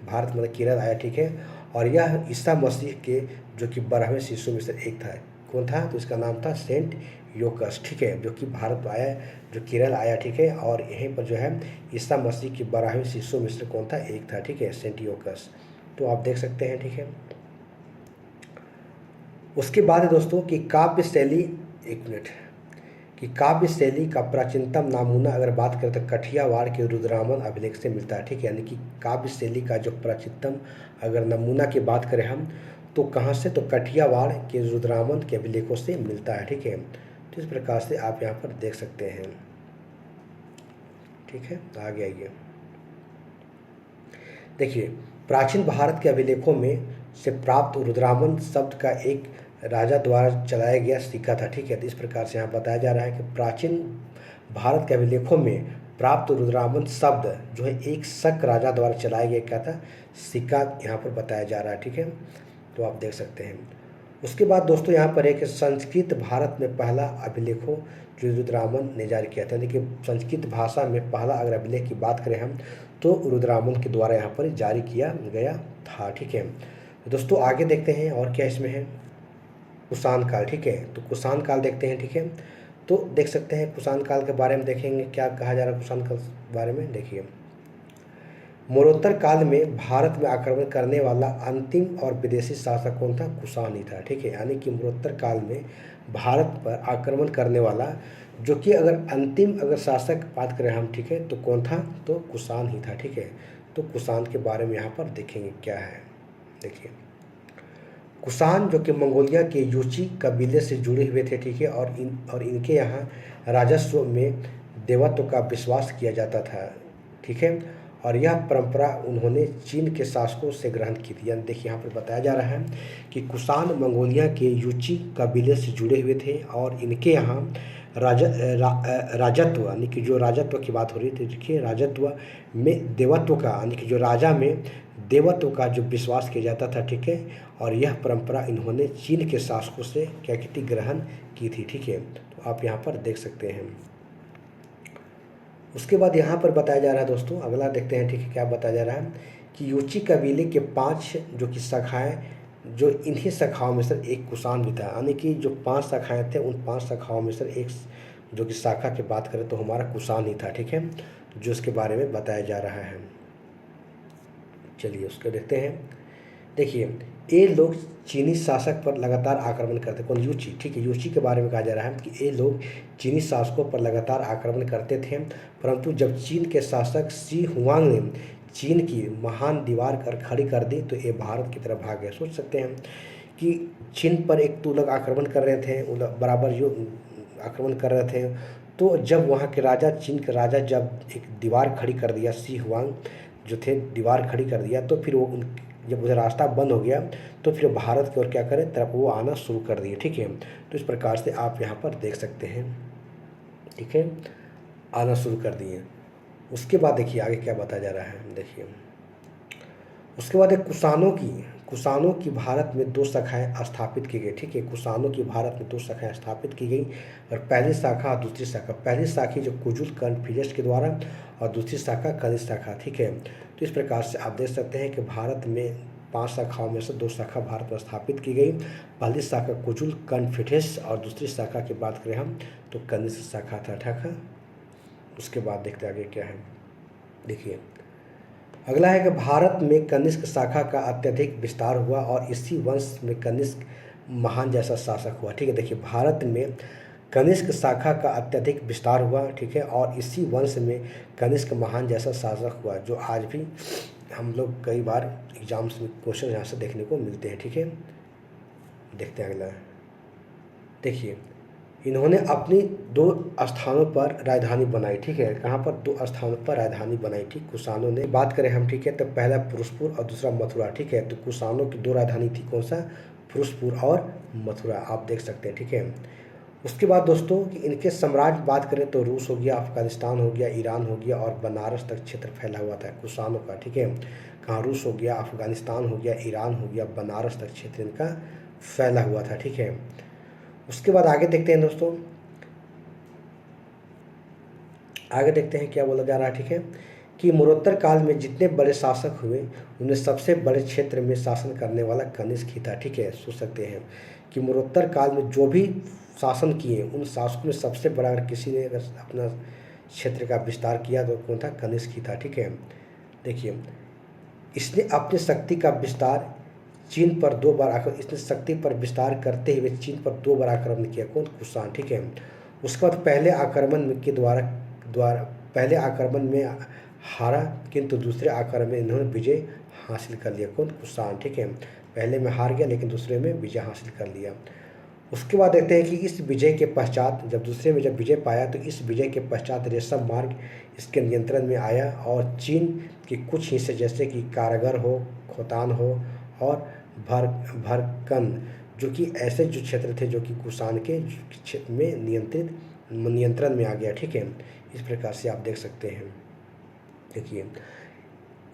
भारत मतलब केरल आया, ठीक है। और यह ईसा मसीह के जो कि 12वें शिष्यों में से एक था। कौन था? तो इसका नाम था सेंट योकस, ठीक है, जो कि भारत आया जो केरल आया, ठीक है। और यहीं पर जो है ईसा मसीह की 12वें शिष्यों में से कौन था? एक था, ठीक है, सेंट योकस। तो आप देख सकते हैं, ठीक है। उसके बाद है दोस्तों कि काव्य शैली, एक मिनट, कि काव्य शैली का प्राचीनतम नमूना अगर बात करें तो कठियावाड़ के रुद्ररामन अभिलेख से मिलता है, ठीक है। यानी कि काव्य शैली का जो प्राचीनतम अगर नमूना की बात करें हम तो कहाँ से, तो कठियावाड़ के रुद्ररामन के अभिलेखों से मिलता है, ठीक है। तो इस प्रकार से आप यहाँ पर देख सकते हैं, ठीक है। आगे आइए, देखिए प्राचीन भारत के अभिलेखों में से प्राप्त रुद्रामन शब्द का एक राजा द्वारा चलाया गया सिक्का था, ठीक है। तो इस प्रकार से यहाँ बताया जा रहा है कि प्राचीन भारत के अभिलेखों में प्राप्त रुद्रामन शब्द जो है एक शक राजा द्वारा चलाया गया क्या था, सिक्का यहाँ पर बताया जा रहा है, ठीक है। तो आप देख सकते हैं। उसके बाद दोस्तों यहाँ पर एक संस्कृत भारत में पहला अभिलेखों जो रुद्रामन ने जारी किया था, यानी कि संस्कृत भाषा में पहला अगर अभिलेख की बात करें हम तो रुद्रामन के द्वारा यहाँ पर जारी किया गया था, ठीक है। तो दोस्तों आगे देखते हैं और क्या इसमें है, कुषाण काल, ठीक है। तो कुषाण काल देखते हैं, ठीक है। तो देख सकते हैं कुषाण काल के बारे में देखेंगे क्या कहा जा रहा है कुषाण काल के बारे में। देखिए मोरोत्तर काल में भारत में आक्रमण करने वाला अंतिम और विदेशी शासक कौन था, कुषाण ही था, ठीक है। यानी कि मोरोत्तर काल में भारत पर आक्रमण करने वाला जो कि अगर अंतिम अगर शासक बात करें हम, ठीक है, तो कौन था, तो कुषाण ही था, ठीक है। तो कुषाण के बारे में यहाँ पर देखेंगे क्या है। देखिए कुषाण जो कि मंगोलिया के यूची कबीले से जुड़े हुए थे, ठीक है। और इनके यहाँ राजस्व में देवत्व का विश्वास किया जाता था, ठीक है। और यह परंपरा उन्होंने चीन के शासकों से ग्रहण की थी। यानी देखिए यहाँ पर बताया जा रहा है कि कुषाण मंगोलिया के यूची कबीले से जुड़े हुए थे और इनके यहाँ राजत्व यानी कि जो राजत्व की बात हो रही थी, देखिए राजत्व में देवत्व का यानी कि जो राजा में देवत्व का जो विश्वास किया जाता था, ठीक है। और यह परंपरा इन्होंने चीन के शासकों से क्या की थी, ग्रहण की थी, ठीक है। तो आप यहाँ पर देख सकते हैं। उसके बाद यहाँ पर बताया जा रहा है दोस्तों, अगला देखते हैं, ठीक है। क्या बताया जा रहा है कि यूची कबीले के 5 जो कि शाखाएँ, जो इन्हीं शाखाओं में से एक कुषाण भी था। यानी कि जो 5 शाखाएँ थे उन 5 शाखाओं में से एक जो कि शाखा की बात करें तो हमारा कुषाण ही था, ठीक है। जो इसके बारे में बताया जा रहा है, चलिए उसको देखते हैं। देखिए ये लोग चीनी शासक पर लगातार आक्रमण करते, कौन, यूची, ठीक है। यूची के बारे में कहा जा रहा है कि ये लोग चीनी शासकों पर लगातार आक्रमण करते थे, परंतु जब चीन के शासक शी हुआंग ने चीन की महान दीवार कर खड़ी कर दी तो ये भारत की तरफ भाग गए। सोच सकते हैं कि चीन पर एक तो लोग आक्रमण कर रहे थे, बराबर जो आक्रमण कर रहे थे, तो जब वहाँ के राजा, चीन के राजा जब एक दीवार खड़ी कर दिया, शी हुआंग जो थे दीवार खड़ी कर दिया, तो फिर वो जब उधर रास्ता बंद हो गया तो फिर भारत की ओर क्या करें, तरफ वो आना शुरू कर दिए, ठीक है। तो इस प्रकार से आप यहाँ पर देख सकते हैं, ठीक है, आना शुरू कर दिए। उसके बाद देखिए आगे क्या बताया जा रहा है। देखिए उसके बाद एक कुषाणों की भारत में 2 शाखाएं स्थापित की गई, ठीक है। कुषाणों की भारत में 2 शाखाएं स्थापित की गई और पहली शाखा और दूसरी शाखा, पहली शाखी जो कुजुल कन्फिलियस के द्वारा और दूसरी शाखा कनिष्क शाखा, ठीक है। तो इस प्रकार से आप देख सकते हैं कि भारत में 5 शाखाओं में से 2 शाखा भारत में स्थापित की गई। पहली शाखा कुजुल कन्फिलियस और दूसरी शाखा की बात करें हम तो कनिष्क शाखा था, ठीक है। उसके बाद देखते आगे क्या है। देखिए अगला है कि भारत में कनिष्क शाखा का अत्यधिक विस्तार हुआ और इसी वंश में कनिष्क महान जैसा शासक हुआ, ठीक है। देखिए भारत में कनिष्क शाखा का अत्यधिक विस्तार हुआ, ठीक है, और इसी वंश में कनिष्क महान जैसा शासक हुआ, जो आज भी हम लोग कई बार एग्जाम्स में क्वेश्चन यहाँ से देखने को मिलते हैं, ठीक है। देखते हैं अगला। देखिए इन्होंने अपनी 2 स्थानों पर राजधानी बनाई, ठीक है। कहाँ पर, 2 स्थानों पर राजधानी बनाई, ठीक। कुषाणों ने बात करें हम, ठीक है, तो पहला फिरोजपुर और दूसरा मथुरा, ठीक है। तो कुषाणों की 2 राजधानी थी, कौन सा, फिरोजपुर और मथुरा, आप देख सकते हैं, ठीक है। उसके बाद दोस्तों कि इनके साम्राज्य बात करें तो रूस हो गया, अफगानिस्तान हो गया, ईरान हो गया और बनारस तक क्षेत्र फैला हुआ था कुषाणों का, ठीक है। कहाँ, रूस हो गया, अफगानिस्तान हो गया, ईरान हो गया, बनारस तक क्षेत्र इनका फैला हुआ था, ठीक है। उसके बाद आगे देखते हैं दोस्तों, आगे देखते हैं क्या बोला जा रहा है, ठीक है, कि मोरोत्तर काल में जितने बड़े शासक हुए उनमें सबसे बड़े क्षेत्र में शासन करने वाला कनिष्क ही था, ठीक है। सोच सकते हैं कि मोरोत्तर काल में जो भी शासन किए उन शासकों में सबसे बड़ा अगर किसी ने अगर अपना क्षेत्र का विस्तार किया तो कौन था, कनिष्क ही था, ठीक है। देखिए इसने अपनी शक्ति का विस्तार चीन पर 2 बार इसने शक्ति पर विस्तार करते हुए चीन पर 2 बार आक्रमण किया, कौन, कुषाण, ठीक है। उसके बाद पहले आक्रमण के द्वारा द्वारा पहले आक्रमण में हारा, किंतु दूसरे आक्रमण में इन्होंने विजय हासिल कर लिया। कौन? कुषाण, ठीक है। पहले में हार गया लेकिन दूसरे में विजय हासिल कर लिया। उसके बाद देखते हैं कि इस विजय के पश्चात जब दूसरे में जब विजय पाया तो इस विजय के पश्चात रेशम मार्ग इसके नियंत्रण में आया और चीन के कुछ हिस्से जैसे कि कारगर हो, खोतान हो और भरकन, जो कि ऐसे जो क्षेत्र थे जो कि कुषाण के क्षेत्र में नियंत्रण में आ गया, ठीक है। इस प्रकार से आप देख सकते हैं। देखिए,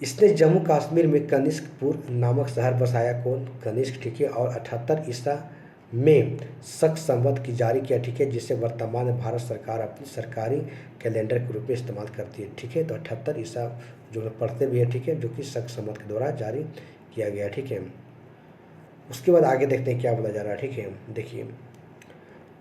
इसने जम्मू कश्मीर में कनिष्कपुर नामक शहर बसाया। कौन? कनिष्क, ठीक है। और 78 ईसा में शक संवत की जारी किया, ठीक है, जिसे वर्तमान में भारत सरकार अपनी सरकारी कैलेंडर के रूप में इस्तेमाल करती है, ठीक है। तो 78 ईसा जो लोग पढ़ते भी है, ठीक है, जो कि शक संवत के द्वारा जारी किया गया, ठीक है। उसके बाद आगे देखते हैं क्या बोला जा रहा है, ठीक है। देखिए,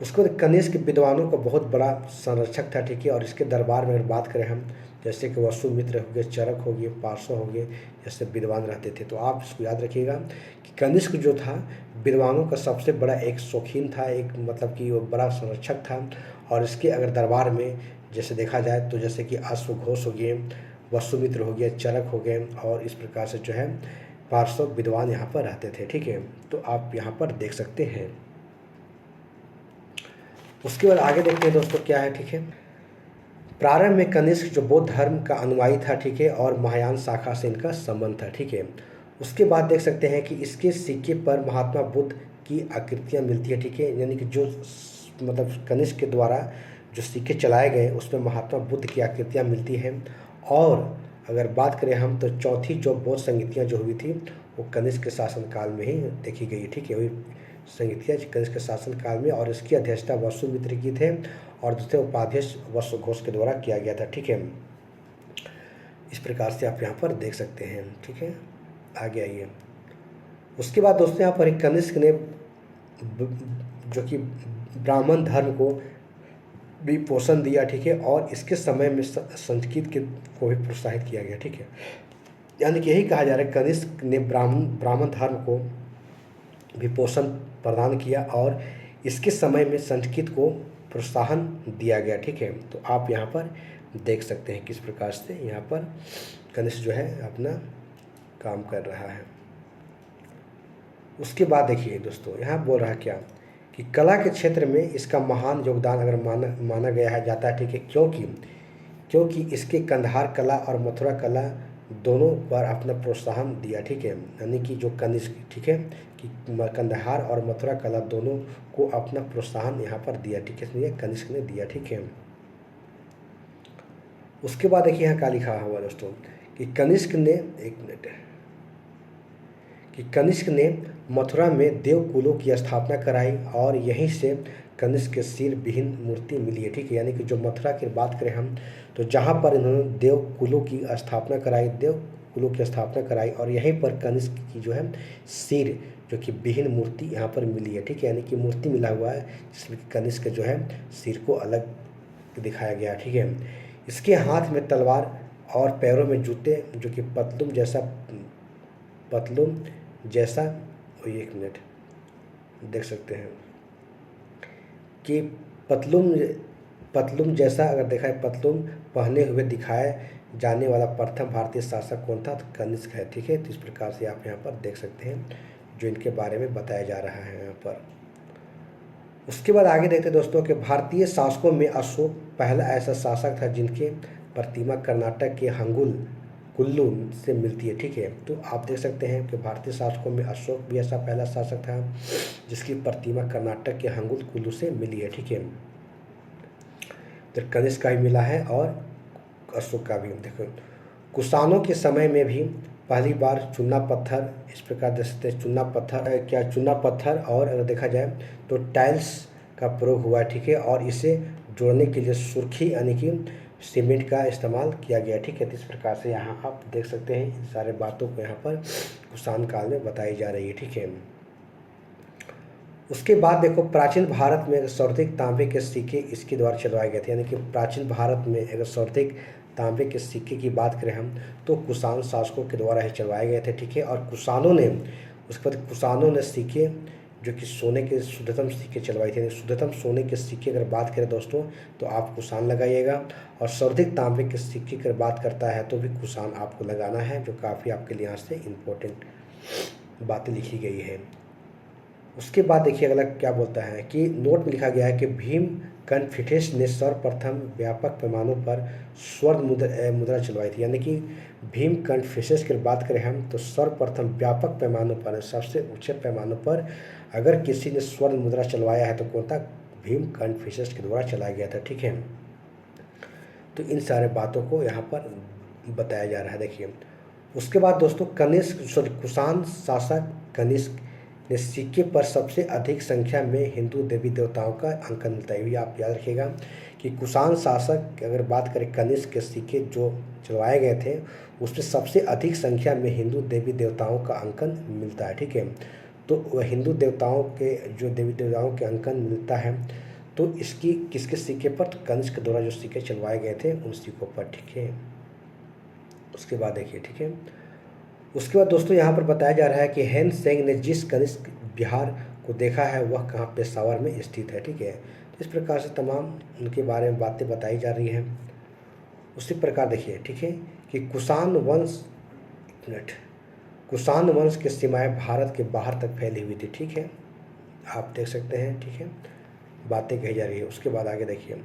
उसके बाद कनिष्क विद्वानों का बहुत बड़ा संरक्षक था, ठीक है। और इसके दरबार में अगर बात करें हम, जैसे कि वसुमित्र हो गए, चरक हो गए, पार्श्व हो गए, जैसे विद्वान रहते थे। तो आप इसको याद रखिएगा कि कनिष्क जो था विद्वानों का सबसे बड़ा एक शौकीन था, एक मतलब कि वो बड़ा संरक्षक था। और इसके अगर दरबार में जैसे देखा जाए तो जैसे कि अश्वघोष हो गए, वसुमित्र हो गया, चरक हो गए, और इस प्रकार से जो है पार्श्व विद्वान यहाँ पर रहते थे, ठीक है। तो आप यहाँ पर देख सकते हैं। उसके बाद आगे देखते हैं दोस्तों क्या है, ठीक है। प्रारंभ में कनिष्क जो बौद्ध धर्म का अनुयायी था, ठीक है, और महायान शाखा से इनका संबंध था, ठीक है। उसके बाद देख सकते हैं कि इसके सिक्के पर महात्मा बुद्ध की आकृतियाँ मिलती है, ठीक है। यानी कि जो मतलब कनिष्क के द्वारा जो सिक्के चलाए गए उसमें महात्मा बुद्ध की आकृतियाँ मिलती हैं। और अगर बात करें हम तो चौथी जो बौद्ध संगीतियाँ जो हुई थी वो कनिष्क के शासनकाल में ही देखी गई, ठीक है। वही संगीतियाँ कनिष्क के शासनकाल में, और इसकी अध्यक्षता वसुमित्र की थे और दूसरे उपाध्यक्ष वसुघोष के द्वारा किया गया था, ठीक है। इस प्रकार से आप यहाँ पर देख सकते हैं, ठीक है। आगे आइए। उसके बाद दोस्तों यहाँ पर एक कनिष्क ने जो कि ब्राह्मण धर्म को भी पोषण दिया, ठीक है। और इसके समय में संस्कृत के को भी प्रोत्साहित किया गया, ठीक है। यानी कि यही कहा जा रहा है कनिष्क ने ब्राह्मण धर्म को भी पोषण प्रदान किया और इसके समय में संस्कृत को प्रोत्साहन दिया गया, ठीक है। तो आप यहाँ पर देख सकते हैं किस प्रकार से यहाँ पर कनिष्क जो है अपना काम कर रहा है। उसके बाद देखिए दोस्तों यहाँ बोल रहा है क्या कि कला के क्षेत्र में इसका महान योगदान अगर माना गया है जाता है, ठीक है। क्योंकि इसके कंधार कला और मथुरा कला दोनों पर अपना प्रोत्साहन दिया, ठीक है। यानी कि जो कनिष्क, ठीक है, कि कंधार और मथुरा कला दोनों को अपना प्रोत्साहन यहाँ पर दिया, ठीक है, इसलिए कनिष्क ने दिया, ठीक है। उसके बाद देखिए यहाँ क्या लिखा हुआ दोस्तों कि कनिष्क ने मथुरा में देवकुलों की स्थापना कराई और यहीं से कनिष्क के सिर विहीन मूर्ति मिली है, ठीक है। यानी कि जो मथुरा की बात करें हम तो जहाँ पर इन्होंने देवकुलों की स्थापना कराई और यहीं पर कनिष्क की जो है सिर जो कि विहीन मूर्ति यहाँ पर मिली है, ठीक है। यानी कि मूर्ति मिला हुआ है जिसमें कनिष्क जो है सिर को अलग दिखाया गया, ठीक है। इसके हाथ में तलवार और पैरों में जूते जो कि पतलून जैसा एक मिनट देख सकते हैं कि पतलून जैसा अगर देखा है पतलून पहने हुए दिखाया जाने वाला प्रथम भारतीय शासक कौन था? तो कनिष्क है, ठीक है। तो इस प्रकार से आप यहाँ पर देख सकते हैं जो इनके बारे में बताया जा रहा है यहाँ पर। उसके बाद आगे देखते हैं दोस्तों कि भारतीय शासकों में अशोक पहला ऐसा शासक था जिनके प्रतिमा कर्नाटक के कुल्लू से मिलती है, ठीक है। तो आप देख सकते हैं कि भारतीय शासकों में अशोक भी ऐसा पहला शासक था जिसकी प्रतिमा कर्नाटक के कुल्लू से मिली है, ठीक है। तो कनिष्क का भी मिला है और अशोक का भी। देखो कुषाणों के समय में भी पहली बार चूना पत्थर इस प्रकार देख सकते हैं, चूना पत्थर और अगर देखा जाए तो टाइल्स का प्रयोग हुआ, ठीक है। और इसे जोड़ने के लिए सुर्खी यानी कि सीमेंट का इस्तेमाल किया गया, ठीक है। तो इस प्रकार से यहाँ आप देख सकते हैं इन सारे बातों को यहाँ पर कुषाण काल में बताई जा रही है, ठीक है। उसके बाद देखो प्राचीन भारत में सर्वाधिक तांबे के सिक्के इसके द्वारा चलवाए गए थे। यानी कि प्राचीन भारत में अगर सर्वाधिक तांबे के सिक्के की बात करें हम तो कुषाण शासकों के द्वारा ही चलवाए गए थे, ठीक है। और कुषाणों ने उसके बाद कुषाणों ने सिक्के जो कि सोने के शुद्धतम सिक्के चलवाए थे। शुद्धतम सोने के सिक्के अगर बात करें दोस्तों तो आप कुशान लगाइएगा, और सर्वाधिक तांबे के सिक्के की बात करता है तो भी कुशान आपको लगाना है, जो काफ़ी आपके लिए यहाँ से इम्पोर्टेंट बातें लिखी गई है। उसके बाद देखिए अगला क्या बोलता है कि नोट में लिखा गया है कि भीम कनफ्यूशियस ने सर्वप्रथम व्यापक पैमानों पर स्वर्ण मुद्रा चलवाई थी। यानी कि भीम कनफ्यूशियस की बात करें हम तो सर्वप्रथम व्यापक पैमानों पर, सबसे ऊंचे पैमानों पर अगर किसी ने स्वर्ण मुद्रा चलवाया है तो कौन था? भीम कनफ्यूशियस के द्वारा चलाया गया था। ठीक है, तो इन सारे बातों को यहाँ पर बताया जा रहा है। देखिए उसके बाद दोस्तों कुषाण शासक कनिष्क ने सिक्के पर सबसे अधिक संख्या में हिंदू देवी देवताओं का अंकन मिलता है। ये आप याद रखिएगा कि कुषाण शासक अगर बात करें कनिष्क के सिक्के जो चलवाए गए थे उसमें सबसे अधिक संख्या में हिंदू देवी देवताओं का अंकन मिलता है। ठीक है, तो वह हिंदू देवताओं के जो देवी देवताओं के अंकन मिलता है तो इसकी किसके सिक्के पर? तो कनिष्क के द्वारा जो सिक्के चलवाए गए थे उन सिक्कों पर। ठीक है, उसके बाद देखिए, ठीक है, उसके बाद दोस्तों यहाँ पर बताया जा रहा है कि हेन सेंग ने जिस कनिष्क विहार को देखा है वह कहाँ पेशावर में स्थित है। ठीक है, तो इस प्रकार से तमाम उनके बारे में बातें बताई जा रही हैं। उसी प्रकार देखिए, ठीक है, कि कुषाण वंश की सीमाएं भारत के बाहर तक फैली हुई थी। ठीक है, आप देख सकते हैं। ठीक है, बातें कही जा रही है। उसके बाद आगे देखिए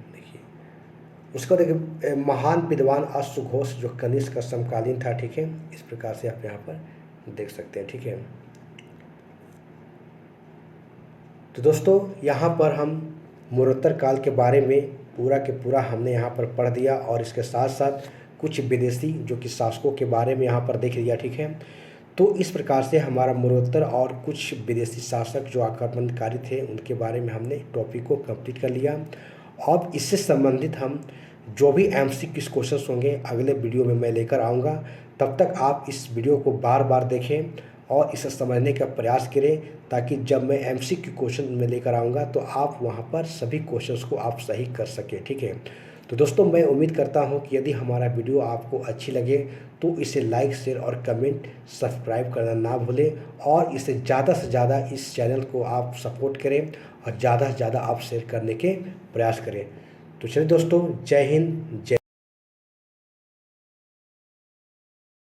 उसका देखिए महान विद्वान अश्वघोष जो कनिष्क का समकालीन था। ठीक है, इस प्रकार से आप यहाँ पर देख सकते हैं। ठीक है, तो दोस्तों यहाँ पर हम मरणोत्तर काल के बारे में पूरा के पूरा हमने यहाँ पर पढ़ दिया, और इसके साथ साथ कुछ विदेशी जो कि शासकों के बारे में यहाँ पर देख लिया। ठीक है, तो इस प्रकार से हमारा मरणोत्तर और कुछ विदेशी शासक जो आक्रमणकारी थे उनके बारे में हमने टॉपिक को कंप्लीट कर लिया। अब इससे संबंधित हम जो भी एमसीक्यू क्वेश्चंस होंगे अगले वीडियो में मैं लेकर आऊँगा। तब तक आप इस वीडियो को बार बार देखें और इसे समझने का प्रयास करें, ताकि जब मैं एमसीक्यू क्वेश्चन में लेकर आऊँगा तो आप वहाँ पर सभी क्वेश्चंस को आप सही कर सकें। ठीक है, तो दोस्तों मैं उम्मीद करता हूँ कि यदि हमारा वीडियो आपको अच्छी लगे तो इसे लाइक, शेयर और कमेंट, सब्सक्राइब करना ना भूलें, और इसे ज़्यादा से ज़्यादा इस चैनल को आप सपोर्ट करें और ज़्यादा से ज़्यादा आप शेयर करने के प्रयास करें। तो चलिए दोस्तों, जय हिंद, जय